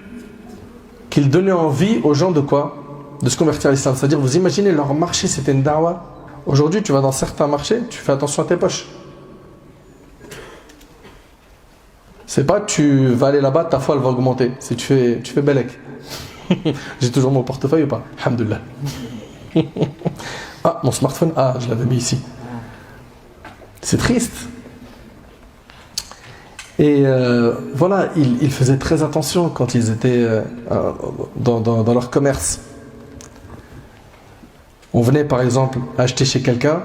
qu'ils donnaient envie aux gens de quoi? De se convertir à l'islam. C'est-à-dire, vous imaginez, leur marché, c'était une da'wa. Aujourd'hui, tu vas dans certains marchés, tu fais attention à tes poches. C'est pas tu vas aller là-bas, ta foi elle va augmenter. Si tu fais bellec. J'ai toujours mon portefeuille ou pas? Alhamdulillah. Ah, mon smartphone, je l'avais mis ici. C'est triste. Et voilà, ils faisaient très attention quand ils étaient dans leur commerce. On venait par exemple acheter chez quelqu'un,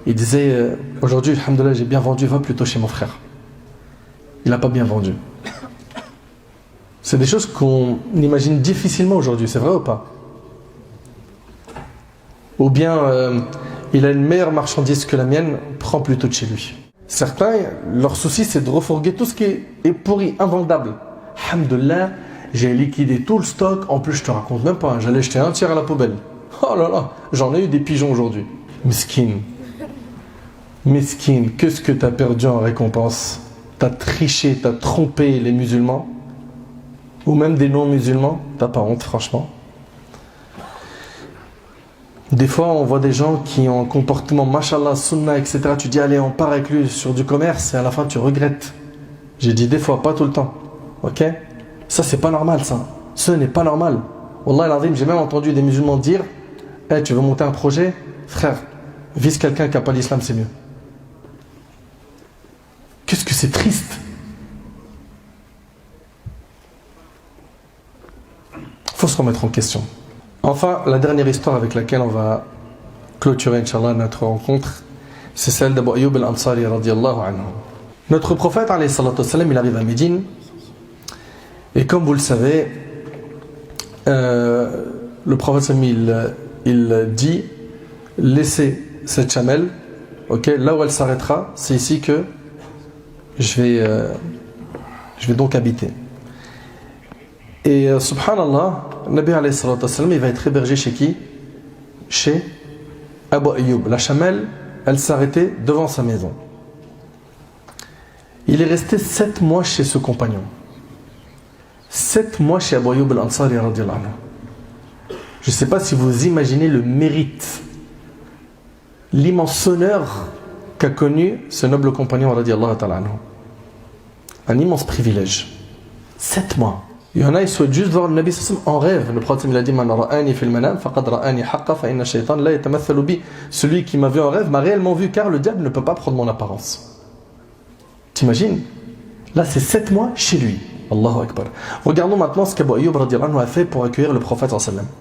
il disait aujourd'hui, alhamdoulilah, j'ai bien vendu, va plutôt chez mon frère. Il n'a pas bien vendu. C'est des choses qu'on imagine difficilement aujourd'hui, c'est vrai ou pas? Ou bien il a une meilleure marchandise que la mienne, prends plutôt de chez lui. Certains, leur souci c'est de refourguer tout ce qui est pourri, invendable. Alhamdoulilah, j'ai liquidé tout le stock, en plus je te raconte même pas, j'allais jeter un tiers à la poubelle. Oh là là, j'en ai eu des pigeons aujourd'hui. Miskin. Mesquine, qu'est-ce que tu as perdu en récompense? Tu as triché, tu as trompé les musulmans, ou même des non-musulmans, t'as pas honte, franchement. Des fois, on voit des gens qui ont un comportement, mashallah, sunnah, etc. Tu dis, allez, on part avec lui sur du commerce, et à la fin, tu regrettes. J'ai dit des fois, pas tout le temps. Ok? Ça, c'est pas normal, ça. Ce n'est pas normal. Wallah al-azim, j'ai même entendu des musulmans dire, hey, tu veux monter un projet? Frère, vise quelqu'un qui n'a pas l'islam, c'est mieux. Qu'est-ce que c'est triste. Il faut se remettre en question. Enfin, la dernière histoire avec laquelle on va clôturer, Inch'Allah, notre rencontre, c'est celle d'Abu Ayyub al-Ansari radiyallahu anhu. Notre prophète, alayhi salatu wassalam, il arrive à Médine, et comme vous le savez, le prophète, il dit, laissez cette chamelle, okay, là où elle s'arrêtera, c'est ici que je vais donc habiter. Et subhanallah, Nabi alayhi salatu wassalam, il va être hébergé chez qui? Chez Abu Ayyub. La chamelle, elle s'arrêtait devant sa maison. Il est resté 7 mois chez ce compagnon. 7 mois chez Abu Ayyub al-Ansari radiyallahu anhu. Je ne sais pas si vous imaginez le mérite, l'immense honneur qu'a connu ce noble compagnon radiyallahu ta'ala anhu. Un immense privilège. 7 mois. Il y en a, ils souhaitent juste voir le Nabi en rêve. Le prophète il a dit, Man ra'ani fil manam faqad ra'ani haqqa fa inna shaytan la yatamathalu bi. Celui qui m'a vu en rêve m'a réellement vu, car le diable ne peut pas prendre mon apparence. T'imagines? Là, c'est 7 mois chez lui. Allahu Akbar. Regardons maintenant ce qu'Abu Ayyub radiyallahu anhu a fait pour accueillir le prophète sallallahu alayhi wa sallam.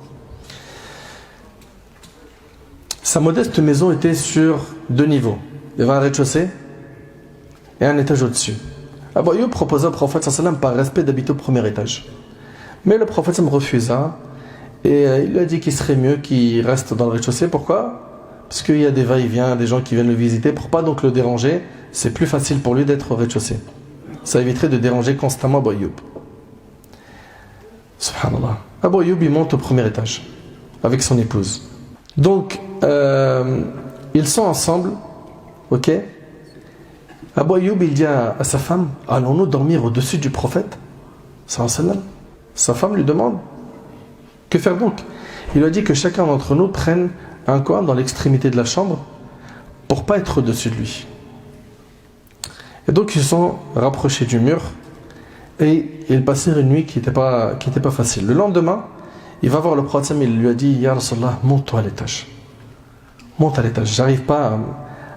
Sa modeste maison était sur 2 niveaux. Il y avait un rez-de-chaussée et un étage au-dessus. Abu Ayyub proposa au prophète sallallahu alayhi wa sallam par respect d'habiter au premier étage. Mais le prophète sallallahu alayhi wa sallam refusa et il lui a dit qu'il serait mieux qu'il reste dans le rez-de-chaussée. Pourquoi? Parce qu'il y a des va-et-vient, des gens qui viennent le visiter. Pour pas donc le déranger, c'est plus facile pour lui d'être au rez-de-chaussée. Ça éviterait de déranger constamment Abu Ayyub. Subhanallah. Abu Ayyub, il monte au premier étage avec son épouse. Donc, ils sont ensemble, ok? Abu Ayyub, il dit à sa femme, allons-nous dormir au-dessus du prophète sallallahu alayhi wa sallam? Sa femme lui demande, que faire donc? Il lui a dit que chacun d'entre nous prenne un coin dans l'extrémité de la chambre pour pas être au-dessus de lui. Et donc ils se sont rapprochés du mur et ils passèrent une nuit qui n'était pas facile. Le lendemain, il va voir le prophète, il lui a dit, Ya Rasulallah, monte-toi à l'étage. Monte à l'étage, j'arrive pas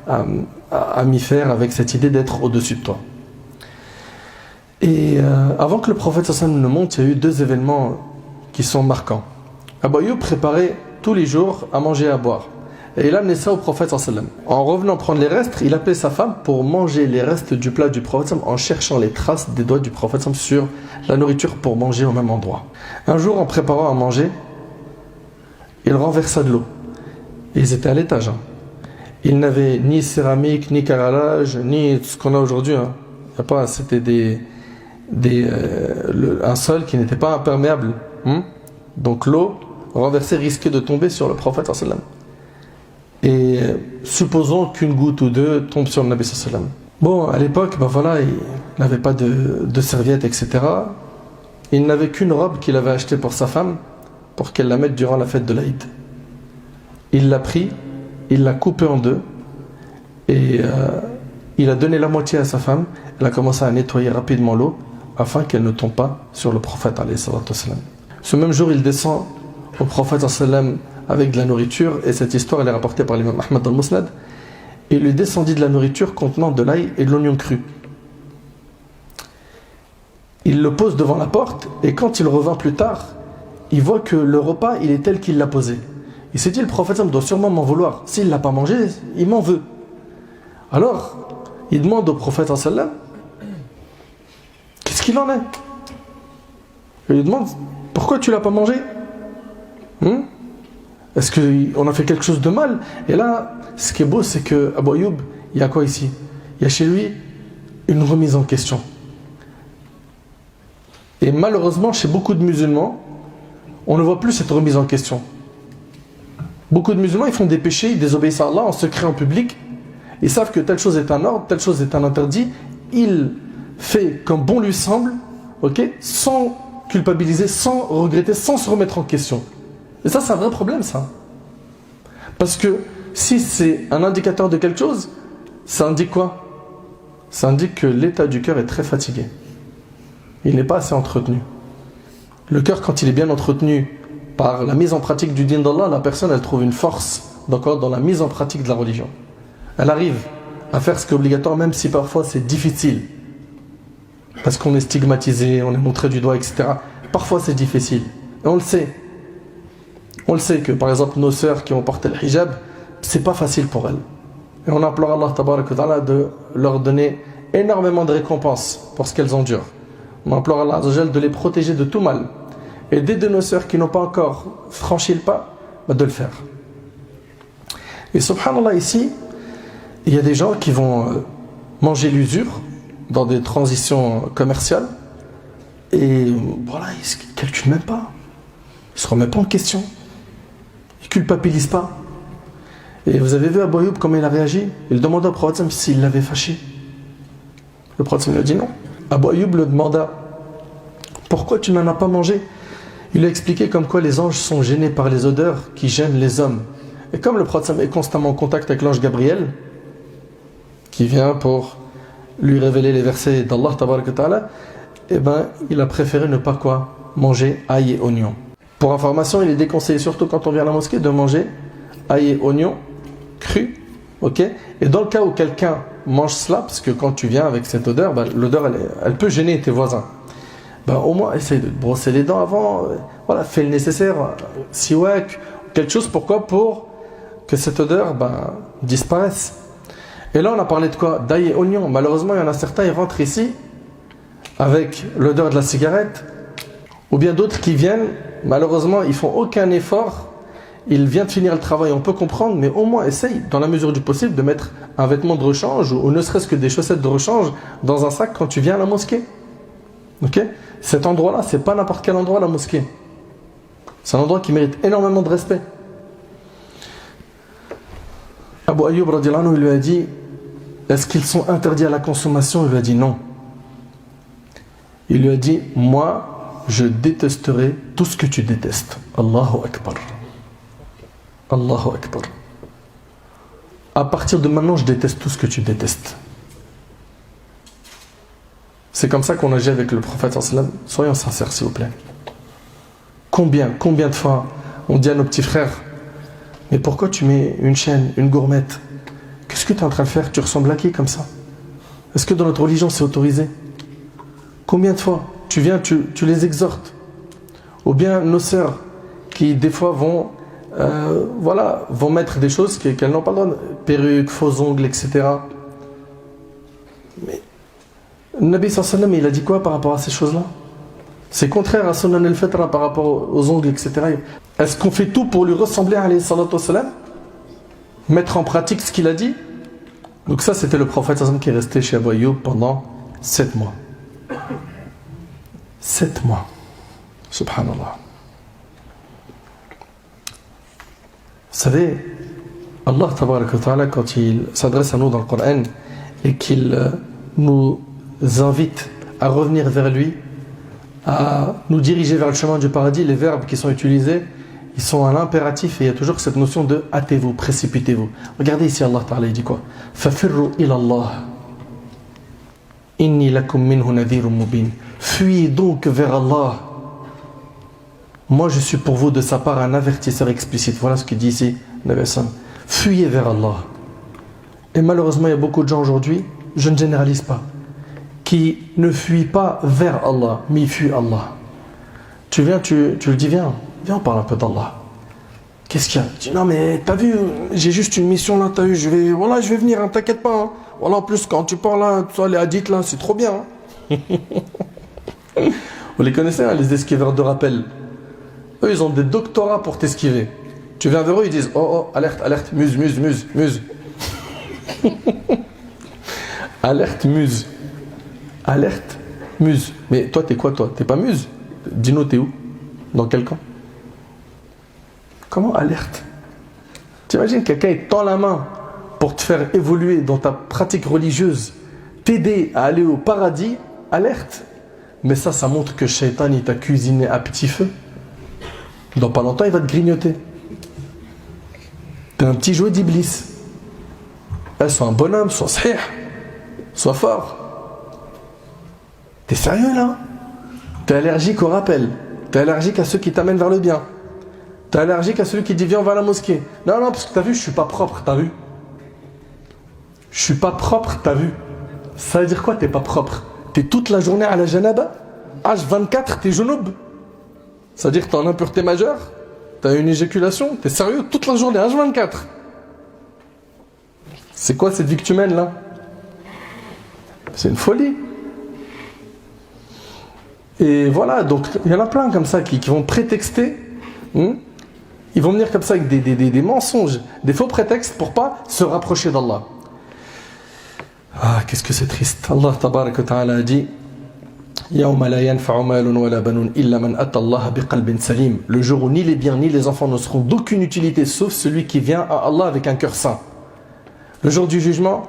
à m'y faire avec cette idée d'être au-dessus de toi. Et avant que le prophète sallallahu alayhi wa sallam ne monte, il y a eu 2 événements qui sont marquants. Abu Ayyub préparait tous les jours à manger et à boire. Et il amenait ça au prophète sallallahu alayhi wa sallam. En revenant prendre les restes, il appelait sa femme pour manger les restes du plat du prophète sallallahu alayhi wa sallam en cherchant les traces des doigts du prophète sallallahu alayhi wa sallam sur la nourriture pour manger au même endroit. Un jour, en préparant à manger, il renversa de l'eau. Et ils étaient à l'étage. Ils n'avaient ni céramique, ni carrelage, ni ce qu'on a aujourd'hui. C'était un sol qui n'était pas imperméable. Donc l'eau renversée risquait de tomber sur le prophète sallallahu alayhi wa sallam. Et supposons qu'une goutte ou 2 tombe sur le Nabi sallallahu alayhi wa sallam. Bon, à l'époque, il n'avait pas de serviette, etc. Il n'avait qu'une robe qu'il avait achetée pour sa femme, pour qu'elle la mette durant la fête de l'Aïd. Il l'a pris, il l'a coupée en 2, et il a donné la moitié à sa femme. Elle a commencé à nettoyer rapidement l'eau, afin qu'elle ne tombe pas sur le prophète alayhi salatu wassalam. Ce même jour, il descend au prophète sallallahu alayhi wa sallam avec de la nourriture, et cette histoire elle est rapportée par l'imam Ahmad al-Musnad. Et il lui descendit de la nourriture contenant de l'ail et de l'oignon cru. Il le pose devant la porte, et quand il revint plus tard, il voit que le repas il est tel qu'il l'a posé. Il s'est dit, le prophète doit sûrement m'en vouloir. S'il ne l'a pas mangé, il m'en veut. Alors, il demande au prophète sallallahu alayhi wa sallam, qu'est-ce qu'il en est? Il lui demande, pourquoi tu ne l'as pas mangé? Est-ce qu'on a fait quelque chose de mal? Et là, ce qui est beau, c'est que Abu Ayyub, il y a quoi ici? Il y a chez lui une remise en question. Et malheureusement, chez beaucoup de musulmans, on ne voit plus cette remise en question. Beaucoup de musulmans, ils font des péchés, ils désobéissent à Allah en secret, en public. Ils savent que telle chose est un ordre, telle chose est un interdit. Il fait comme bon lui semble, ok, sans culpabiliser, sans regretter, sans se remettre en question. Et ça, c'est un vrai problème, ça. Parce que si c'est un indicateur de quelque chose, ça indique quoi? Ça indique que l'état du cœur est très fatigué. Il n'est pas assez entretenu. Le cœur, quand il est bien entretenu par la mise en pratique du din d'Allah, la personne, elle trouve une force dans la mise en pratique de la religion. Elle arrive à faire ce qui est obligatoire, même si parfois c'est difficile. Parce qu'on est stigmatisé, on est montré du doigt, etc. Parfois c'est difficile. Et on le sait. On le sait que, par exemple, nos sœurs qui ont porté le hijab, c'est pas facile pour elles. Et on implore Allah tabarak wa ta'ala de leur donner énormément de récompenses pour ce qu'elles endurent. On implore Allah azza wa jal de les protéger de tout mal. Et d'aider nos sœurs qui n'ont pas encore franchi le pas, de le faire. Et subhanallah, ici, il y a des gens qui vont manger l'usure dans des transitions commerciales. Et voilà, ils ne calculent même pas. Ils ne se remettent pas en question. Ils ne culpabilisent pas. Et vous avez vu Abu Ayyub comment il a réagi? Il demanda au prophète s'il l'avait fâché. Le prophète lui a dit non. Abu Ayyub le demanda pourquoi tu n'en as pas mangé? Il lui a expliqué comme quoi les anges sont gênés par les odeurs qui gênent les hommes. Et comme le prophète est constamment en contact avec l'ange Gabriel, qui vient pour lui révéler les versets d'Allah tabaraka wa ta'ala, eh ben, il a préféré ne pas quoi? Manger ail et oignon. Pour information, il est déconseillé, surtout quand on vient à la mosquée, de manger ail et oignon cru, ok? Et dans le cas où quelqu'un mange cela, parce que quand tu viens avec cette odeur, l'odeur elle peut gêner tes voisins. Au moins essaye de te brosser les dents avant, voilà, fais le nécessaire, siwak, quelque chose, pourquoi? Pour que cette odeur disparaisse. Et là on a parlé de quoi? D'ail et oignon. Malheureusement il y en a certains, ils rentrent ici avec l'odeur de la cigarette, ou bien d'autres qui viennent, malheureusement ils font aucun effort. Il vient de finir le travail, on peut comprendre, mais au moins essaye, dans la mesure du possible, de mettre un vêtement de rechange ou ne serait-ce que des chaussettes de rechange dans un sac quand tu viens à la mosquée. Ok? Cet endroit-là, c'est pas n'importe quel endroit, la mosquée. C'est un endroit qui mérite énormément de respect. Abu Ayyub radiyallahu anhu, il lui a dit est-ce qu'ils sont interdits à la consommation? Il lui a dit non. Il lui a dit moi, je détesterai tout ce que tu détestes. Allahu Akbar. Allahu Akbar. À partir de maintenant, je déteste tout ce que tu détestes. C'est comme ça qu'on agit avec le prophète sallam. Soyons sincères, s'il vous plaît. Combien de fois on dit à nos petits frères mais pourquoi tu mets une chaîne, une gourmette? Qu'est-ce que tu es en train de faire? Tu ressembles à qui comme ça? Est-ce que dans notre religion c'est autorisé? Combien de fois tu viens, tu les exhortes? Ou bien nos sœurs qui des fois vont mettre des choses qu'elles n'ont pas le droit, perruques, faux ongles, etc. Mais le Nabi sallallahu alayhi wa sallam, il a dit quoi par rapport à ces choses-là? C'est contraire à Sunan al-Fitra par rapport aux ongles, etc. Est-ce qu'on fait tout pour lui ressembler alayhi salatu wa salam? Mettre en pratique ce qu'il a dit? Donc ça, c'était le prophète sallallahu alayhi wa sallam qui est resté chez Abu Ayyub pendant 7 mois. 7 mois. Subhanallah. Vous savez, Allah tabaraka wa ta'ala, quand il s'adresse à nous dans le Coran et qu'il nous invite à revenir vers lui, à nous diriger vers le chemin du paradis, les verbes qui sont utilisés, ils sont à l'impératif et il y a toujours cette notion de hâtez-vous, précipitez-vous. Regardez ici Allah Ta'ala, il dit quoi? Fafirru ilallah inni lakum minhu nadhirun mubin. Fuyez donc vers Allah. Moi je suis pour vous de sa part un avertisseur explicite. Voilà ce qu'il dit ici Nabi Sallam. Fuyez vers Allah. Et malheureusement il y a beaucoup de gens aujourd'hui, je ne généralise pas, qui ne fuient pas vers Allah, mais ils fuient Allah. Tu viens, tu le dis, viens on parle un peu d'Allah. Qu'est-ce qu'il y a? Tu dis non mais t'as vu, j'ai juste une mission là, t'as vu, je vais venir, hein, t'inquiète pas. Hein. Voilà, en plus quand tu parles là, toi, les hadiths là, c'est trop bien. Hein. Vous les connaissez, hein, les esquiveurs de rappel. Eux, ils ont des doctorats pour t'esquiver. Tu viens vers eux, ils disent oh, alerte, muse. Alerte, muse. Mais toi, t'es quoi, toi? T'es pas muse? Dis-nous, t'es où? Dans quel camp? Comment alerte? T'imagines quelqu'un, il tend la main pour te faire évoluer dans ta pratique religieuse, t'aider à aller au paradis, alerte. Mais ça montre que Shaitan, il t'a cuisiné à petit feu. Dans pas longtemps, il va te grignoter. T'es un petit jouet d'Iblis. Sois un bonhomme, sois sahih, sois fort. T'es sérieux là? T'es allergique au rappel. T'es allergique à ceux qui t'amènent vers le bien. T'es allergique à celui qui dit viens on va à la mosquée. Non, parce que t'as vu, je suis pas propre, t'as vu? Je suis pas propre, t'as vu? Ça veut dire quoi t'es pas propre? T'es toute la journée à la janaba, H24, t'es junub. Ça veut dire que t'es en impureté majeure, t'as une éjaculation, t'es sérieux toute la journée, H24. C'est quoi cette vie que tu mènes là? C'est une folie. Et voilà, donc il y en a plein comme ça qui vont prétexter. Ils vont venir comme ça avec des mensonges, des faux prétextes pour pas se rapprocher d'Allah. Ah, qu'est-ce que c'est triste. Allah tabarak wa ta'ala a dit يَوْمَ لَا يَنْفَعُ مَالٌ وَلَا بَنُونَ إِلَّا مَنْ أَتَى اللَّهَ بِقَلْبٍ سَلِيمٍ. Le jour où ni les biens ni les enfants ne seront d'aucune utilité sauf celui qui vient à Allah avec un cœur saint. Le jour du jugement,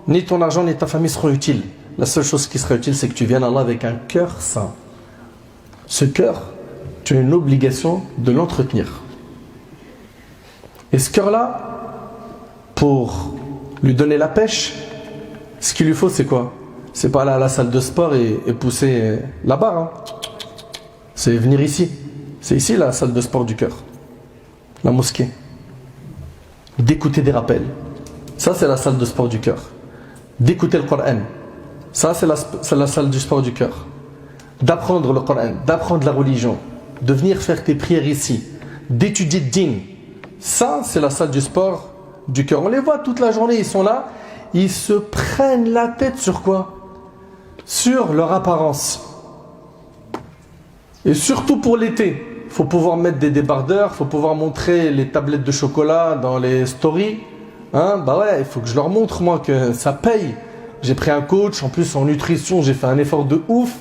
ni ton argent ni ta famille seront utiles. La seule chose qui sera utile, c'est que tu viennes à Allah avec un cœur saint. Ce cœur, tu as une obligation de l'entretenir. Et ce cœur-là, pour lui donner la pêche, ce qu'il lui faut, c'est quoi? C'est pas aller à la salle de sport et pousser la barre. Hein. C'est venir ici. C'est ici la salle de sport du cœur. La mosquée. D'écouter des rappels. Ça, c'est la salle de sport du cœur. D'écouter le Coran. Ça, c'est la salle du sport du cœur. D'apprendre le Coran, d'apprendre la religion, de venir faire tes prières ici, d'étudier le din. Ça, c'est la salle du sport du cœur. On les voit toute la journée, ils sont là, ils se prennent la tête sur quoi? Sur leur apparence. Et surtout pour l'été, il faut pouvoir mettre des débardeurs, il faut pouvoir montrer les tablettes de chocolat dans les stories. Bah ouais, il faut que je leur montre moi que ça paye. J'ai pris un coach, en plus en nutrition, j'ai fait un effort de ouf.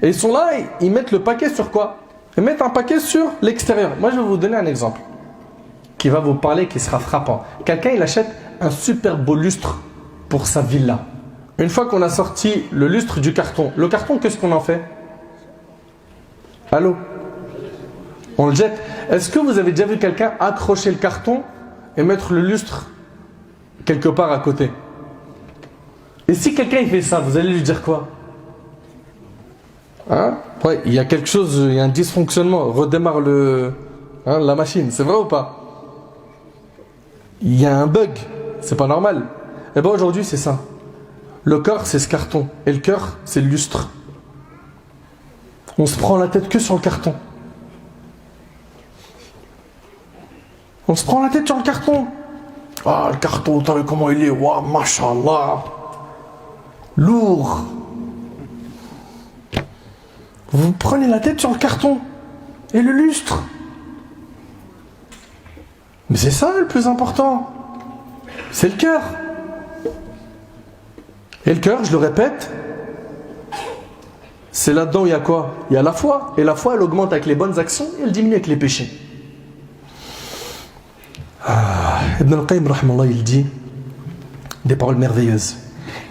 Et ils sont là, ils mettent le paquet sur quoi? Ils mettent un paquet sur l'extérieur. Moi, je vais vous donner un exemple qui va vous parler, qui sera frappant. Quelqu'un, il achète un super beau lustre pour sa villa. Une fois qu'on a sorti le lustre du carton, le carton, qu'est-ce qu'on en fait? Allô? On le jette. Est-ce que vous avez déjà vu quelqu'un accrocher le carton et mettre le lustre quelque part à côté? Et si quelqu'un il fait ça, vous allez lui dire quoi? Ouais, il y a quelque chose, il y a un dysfonctionnement. Redémarre la machine, c'est vrai ou pas? Il y a un bug, c'est pas normal. Et bien aujourd'hui c'est ça. Le corps c'est ce carton et le cœur c'est le lustre. On se prend la tête que sur le carton. On se prend la tête sur le carton. Ah, le carton, t'as vu comment il est? Waouh, mashallah. Lourd. Vous prenez la tête sur le carton et le lustre. Mais c'est ça le plus important. C'est le cœur. Et le cœur, je le répète, c'est là-dedans où il y a quoi? Il y a la foi. Et la foi, elle augmente avec les bonnes actions et elle diminue avec les péchés. Ibn al-Qayyim, rahmallah, il dit des paroles merveilleuses.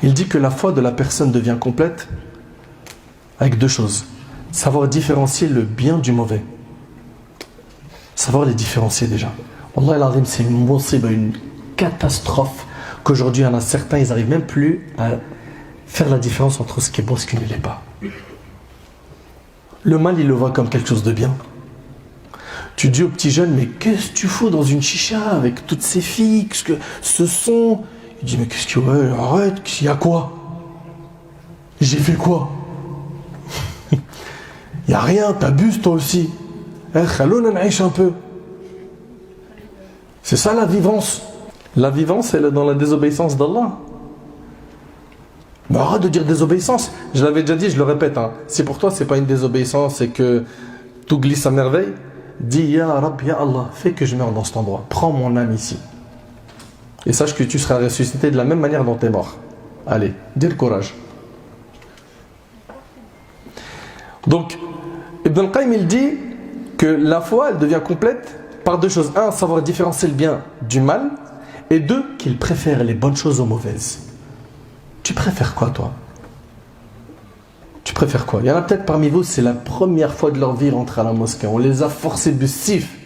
Il dit que la foi de la personne devient complète avec deux choses. Savoir différencier le bien du mauvais. Savoir les différencier déjà. Wallah al-Azim, c'est une catastrophe qu'aujourd'hui, il y en a certains, ils n'arrivent même plus à faire la différence entre ce qui est bon et ce qui ne l'est pas. Le mal, il le voit comme quelque chose de bien. Tu dis au petit jeune, mais qu'est-ce que tu fous dans une chicha avec toutes ces filles, qu'est-ce que ce son? Il dit, mais qu'est-ce que... Ouais, arrête, il y a quoi? J'ai fait quoi? Il n'y a rien, t'abuses toi aussi. Khalouna naïch un peu. C'est ça la vivance. La vivance, elle est dans la désobéissance d'Allah. Mais arrête de dire désobéissance. Je l'avais déjà dit, je le répète. Si pour toi, c'est pas une désobéissance, c'est que tout glisse à merveille, dis, Ya Rab, Ya Allah, fais que je meure dans cet endroit. Prends mon âme ici. Et sache que tu seras ressuscité de la même manière dont tu es mort. Allez, dis le courage. Donc, Ibn al-Qayyim, il dit que la foi, elle devient complète par deux choses. Un, savoir différencier le bien du mal. Et 2, qu'il préfère les bonnes choses aux mauvaises. Tu préfères quoi, toi? Tu préfères quoi? Il y en a peut-être parmi vous, c'est la première fois de leur vie rentrer à la mosquée. On les a forcés de sif.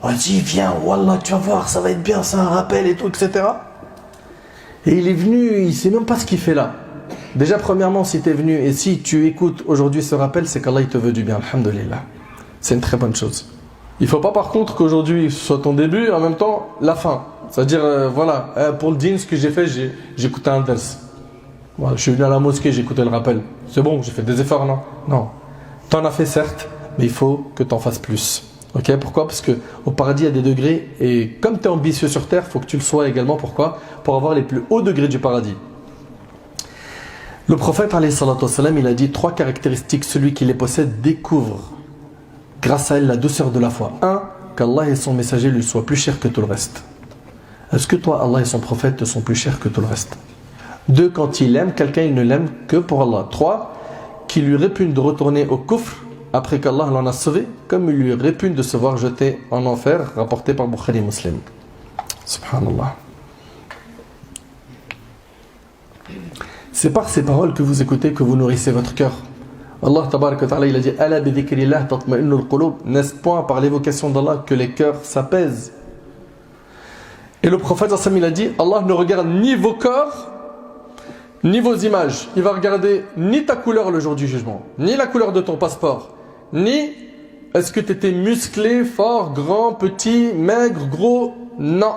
On dit, viens, wallah, tu vas voir, ça va être bien, c'est un rappel et tout, etc. Et il est venu, il ne sait même pas ce qu'il fait là. Déjà, premièrement, si tu es venu et si tu écoutes aujourd'hui ce rappel, c'est qu'Allah il te veut du bien, alhamdoulilah. C'est une très bonne chose. Il ne faut pas par contre qu'aujourd'hui ce soit ton début et en même temps la fin. C'est-à-dire, pour le dîn, ce que j'ai fait, j'ai écouté un ders. Voilà, je suis venu à la mosquée, j'ai écouté le rappel. C'est bon, j'ai fait des efforts, non? Non. Tu en as fait certes, mais il faut que tu en fasses plus. Ok? Pourquoi? Parce qu'au paradis, il y a des degrés et comme tu es ambitieux sur terre, il faut que tu le sois également. Pourquoi? Pour avoir les plus hauts degrés du paradis. Le prophète, alayhi salatu wassalam, il a dit 3 caractéristiques. Celui qui les possède découvre grâce à elle la douceur de la foi. 1. Qu'Allah et son messager lui soient plus chers que tout le reste. Est-ce que toi, Allah et son prophète te sont plus chers que tout le reste? 2. Quand il aime quelqu'un, il ne l'aime que pour Allah. 3. Qu'il lui répugne de retourner au kufr après qu'Allah l'en a sauvé, comme il lui répugne de se voir jeté en enfer, rapporté par Bukhari Muslim. Subhanallah. C'est par ces paroles que vous écoutez que vous nourrissez votre cœur. Allah tabarak wa ta'ala, il a dit Ala bi dhikrillah tatma'innul qulub. N'est-ce point par l'évocation d'Allah que les cœurs s'apaisent? Et le prophète il a dit Allah ne regarde ni vos corps ni vos images. Il va regarder ni ta couleur le jour du jugement, ni la couleur de ton passeport, ni est-ce que tu étais musclé, fort, grand, petit, maigre, gros. Non.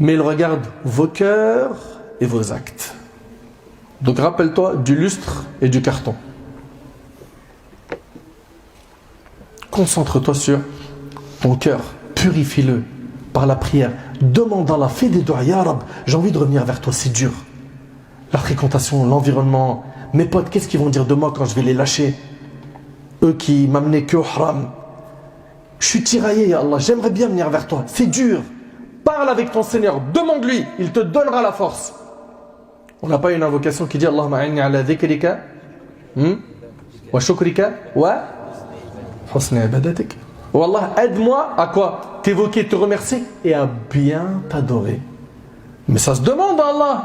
Mais il regarde vos cœurs et vos actes. Donc rappelle-toi du lustre et du carton. Concentre-toi sur ton cœur, purifie-le par la prière. Demande à Allah, fais des doigts, ya Rab, j'ai envie de revenir vers toi, c'est dur. La fréquentation, l'environnement, mes potes, qu'est-ce qu'ils vont dire de moi quand je vais les lâcher? Eux qui m'amenaient que au haram. Je suis tiraillé, ya Allah, j'aimerais bien venir vers toi, c'est dur. Parle avec ton Seigneur, demande-lui, il te donnera la force. On n'a pas une invocation qui dit Allahumma a'inni ala dhikrika wa shukrika wa husni ibadatik. Oh Allah, aide-moi à quoi? T'évoquer, te remercier et à bien t'adorer. Mais ça se demande à Allah.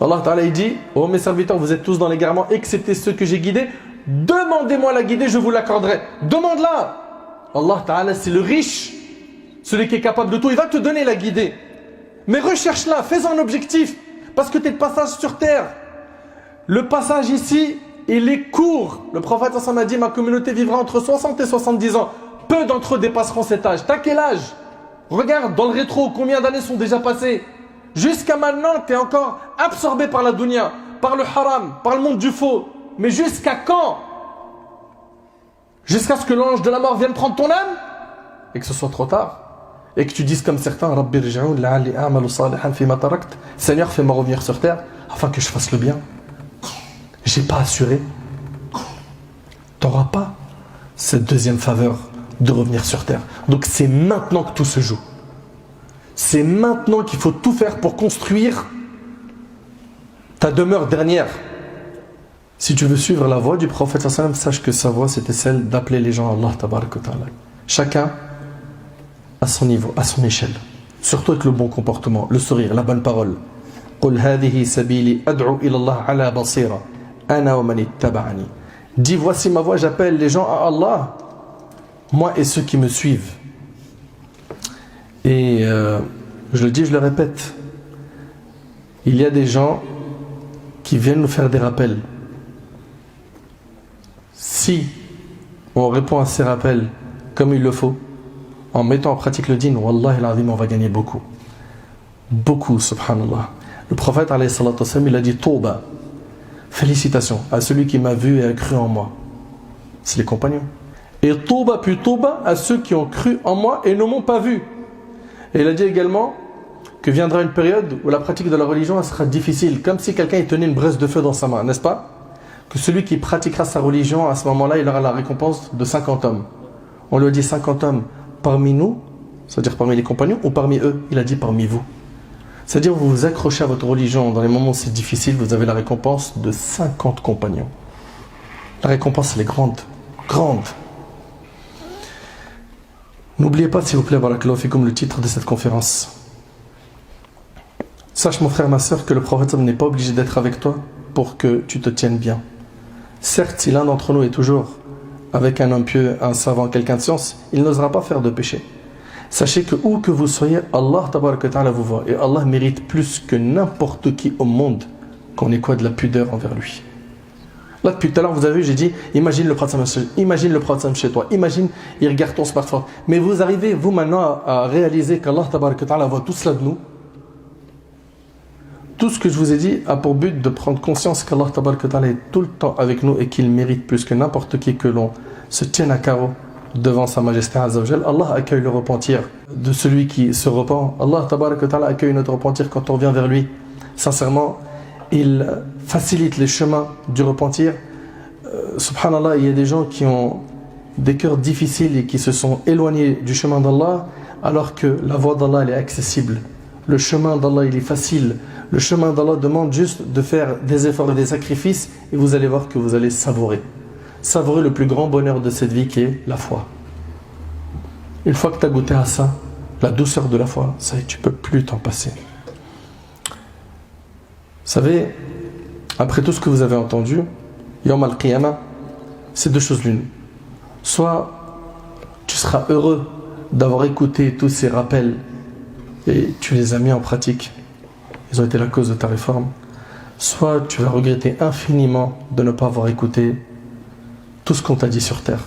Allah Ta'ala il dit oh mes serviteurs, vous êtes tous dans l'égarement excepté ceux que j'ai guidés. Demandez-moi la guider, je vous l'accorderai. Demande-la. Allah Ta'ala c'est le riche, celui qui est capable de tout, il va te donner la guider. Mais recherche-la, fais-en un objectif. Parce que tu es de passage sur terre. Le passage ici, il est court. Le prophète a dit, ma communauté vivra entre 60 et 70 ans. Peu d'entre eux dépasseront cet âge. T'as quel âge? Regarde dans le rétro, combien d'années sont déjà passées? Jusqu'à maintenant, tu es encore absorbé par la dunya, par le haram, par le monde du faux. Mais jusqu'à quand? Jusqu'à ce que l'ange de la mort vienne prendre ton âme? Et que ce soit trop tard. Et que tu dises comme certains Rabbi rji'un la'alli a'malu salihan fima tarakt. Seigneur, fais-moi revenir sur terre afin que je fasse le bien. J'ai pas assuré. Tu n'auras pas cette deuxième faveur de revenir sur terre. Donc c'est maintenant que tout se joue. C'est maintenant qu'il faut tout faire pour construire ta demeure dernière. Si tu veux suivre la voie du prophète, sache que sa voie c'était celle d'appeler les gens à Allah tabarak wa ta'ala. Chacun à son niveau, à son échelle. Surtout avec le bon comportement, le sourire, la bonne parole. قُلْ هَذِهِ سَبِيلِي أَدْعُو إِلَى اللَّهِ عَلَى بَصِيرَةٍ أَنَا وَمَنِ اتَّبَعَنِي. Dis, voici ma voix, j'appelle les gens à Allah, moi et ceux qui me suivent. Et je le dis, je le répète, il y a des gens qui viennent nous faire des rappels. Si on répond à ces rappels comme il le faut, en mettant en pratique le dîn, wallahi al-azim, on va gagner beaucoup. Beaucoup, subhanallah. Le prophète, alayhi salatu wassalam, il a dit Tauba. Félicitations à celui qui m'a vu et a cru en moi. C'est les compagnons. Et Tauba puis Tauba à ceux qui ont cru en moi et ne m'ont pas vu. Et il a dit également que viendra une période où la pratique de la religion elle sera difficile, comme si quelqu'un tenait une braise de feu dans sa main, n'est-ce pas? Que celui qui pratiquera sa religion, à ce moment-là, il aura la récompense de 50 hommes. On lui a dit 50 hommes parmi nous, c'est-à-dire parmi les compagnons, ou parmi eux? Il a dit parmi vous. C'est-à-dire vous vous accrochez à votre religion dans les moments où c'est difficile, vous avez la récompense de 50 compagnons. La récompense elle est grande, grande. N'oubliez pas s'il vous plaît, barakallahu fikum, le titre de cette conférence. Sache mon frère, ma soeur, que le prophète n'est pas obligé d'être avec toi pour que tu te tiennes bien. Certes, si l'un d'entre nous est toujours avec un homme pieux, un savant, quelqu'un de science, il n'osera pas faire de péché. Sachez que où que vous soyez, Allah tabaraka wa ta'ala vous voit. Et Allah mérite plus que n'importe qui au monde qu'on ait quoi de la pudeur envers lui. Là, depuis tout à l'heure, vous avez vu, j'ai dit, imagine le prophète chez toi, imagine, il regarde ton smartphone. Mais vous arrivez, vous maintenant, à réaliser qu'Allah tabaraka wa ta'ala voit tout cela de nous. Tout ce que je vous ai dit a pour but de prendre conscience qu'Allah tabaraka wa ta'ala est tout le temps avec nous et qu'il mérite plus que n'importe qui que l'on se tienne à carreau devant sa majesté Azza wa Jal. Allah accueille le repentir de celui qui se repent. Allah tabaraka wa ta'ala accueille notre repentir quand on vient vers lui. Sincèrement, il facilite les chemins du repentir. Subhanallah, il y a des gens qui ont des cœurs difficiles et qui se sont éloignés du chemin d'Allah alors que la voie d'Allah elle est accessible. Le chemin d'Allah il est facile. Le chemin d'Allah demande juste de faire des efforts et des sacrifices et vous allez voir que vous allez savourer. Savourer le plus grand bonheur de cette vie qui est la foi. Une fois que tu as goûté à ça, la douceur de la foi, ça y est, tu ne peux plus t'en passer. Vous savez, après tout ce que vous avez entendu, Yawm al-Qiyamah, c'est deux choses l'une. Soit tu seras heureux d'avoir écouté tous ces rappels et tu les as mis en pratique, ils ont été la cause de ta réforme. Soit tu vas regretter infiniment de ne pas avoir écouté tout ce qu'on t'a dit sur terre.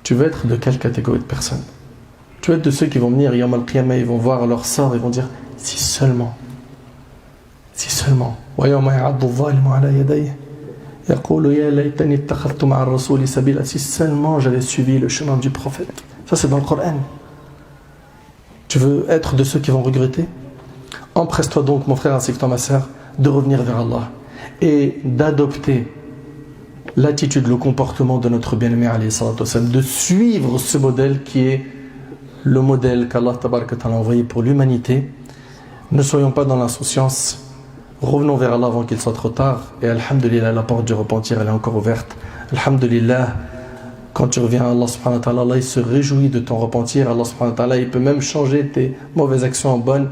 Tu veux être de quelle catégorie de personnes? Tu veux être de ceux qui vont venir Yawm al-Qiyamah, ils vont voir leur sort et vont dire si seulement. Si seulement. Si seulement j'avais suivi le chemin du prophète. Ça c'est dans le Coran. Tu veux être de ceux qui vont regretter? Empresse-toi donc mon frère ainsi que toi ma sœur de revenir vers Allah et d'adopter l'attitude, le comportement de notre bien-aimé alayhi salatu wassalam, de suivre ce modèle qui est le modèle qu'Allah tabaraka ta'ala a envoyé pour l'humanité. Ne soyons pas dans l'insouciance. Revenons vers Allah avant qu'il soit trop tard. Et alhamdulillah, la porte du repentir elle est encore ouverte. Alhamdulillah, quand tu reviens à Allah subhanahu wa ta'ala, Allah il se réjouit de ton repentir. Allah subhanahu wa ta'ala il peut même changer tes mauvaises actions en bonnes.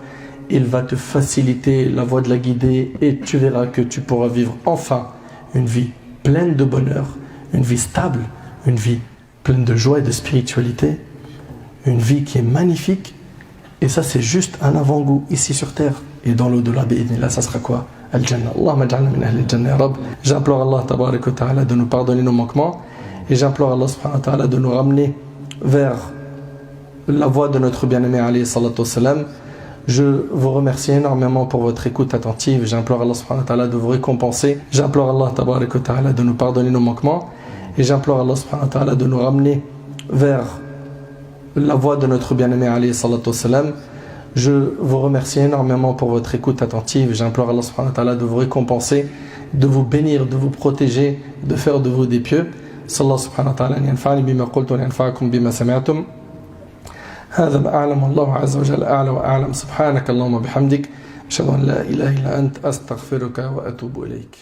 Il va te faciliter la voie de la guider et tu verras que tu pourras vivre enfin une vie pleine de bonheur, une vie stable, une vie pleine de joie et de spiritualité, une vie qui est magnifique. Et ça c'est juste un avant-goût ici sur terre. Et dans l'au-delà, là, ça sera quoi? Al-Jannah. Allahumma ja'alna min ahli al-Jannah, ya Rabb. J'implore Allah tabaraka wa ta'ala de nous pardonner nos manquements et j'implore Allah subhanahu wa ta'ala de nous ramener vers la voie de notre bien-aimé alayhi salatu wassalam. Je vous remercie énormément pour votre écoute attentive. J'implore Allah subhanahu wa ta'ala de vous récompenser. J'implore Allah tabaraka wa ta'ala de nous pardonner nos manquements et j'implore Allah subhanahu wa ta'ala de nous ramener vers la voie de notre bien-aimé alayhi salatu wassalam. Je vous remercie énormément pour votre écoute attentive. J'implore Allah subhanahu wa ta'ala de vous récompenser, de vous bénir, de vous protéger, de faire de vous des pieux. Sallallahu subhanahu wa ta'ala yanfa'ani bima qultu wa yanfa'akum bima sami'tum. هذا ما أعلم الله عز وجل أعلى وأعلم سبحانك اللهم وبحمدك أشهد أن لا إله إلا أنت أستغفرك وأتوب إليك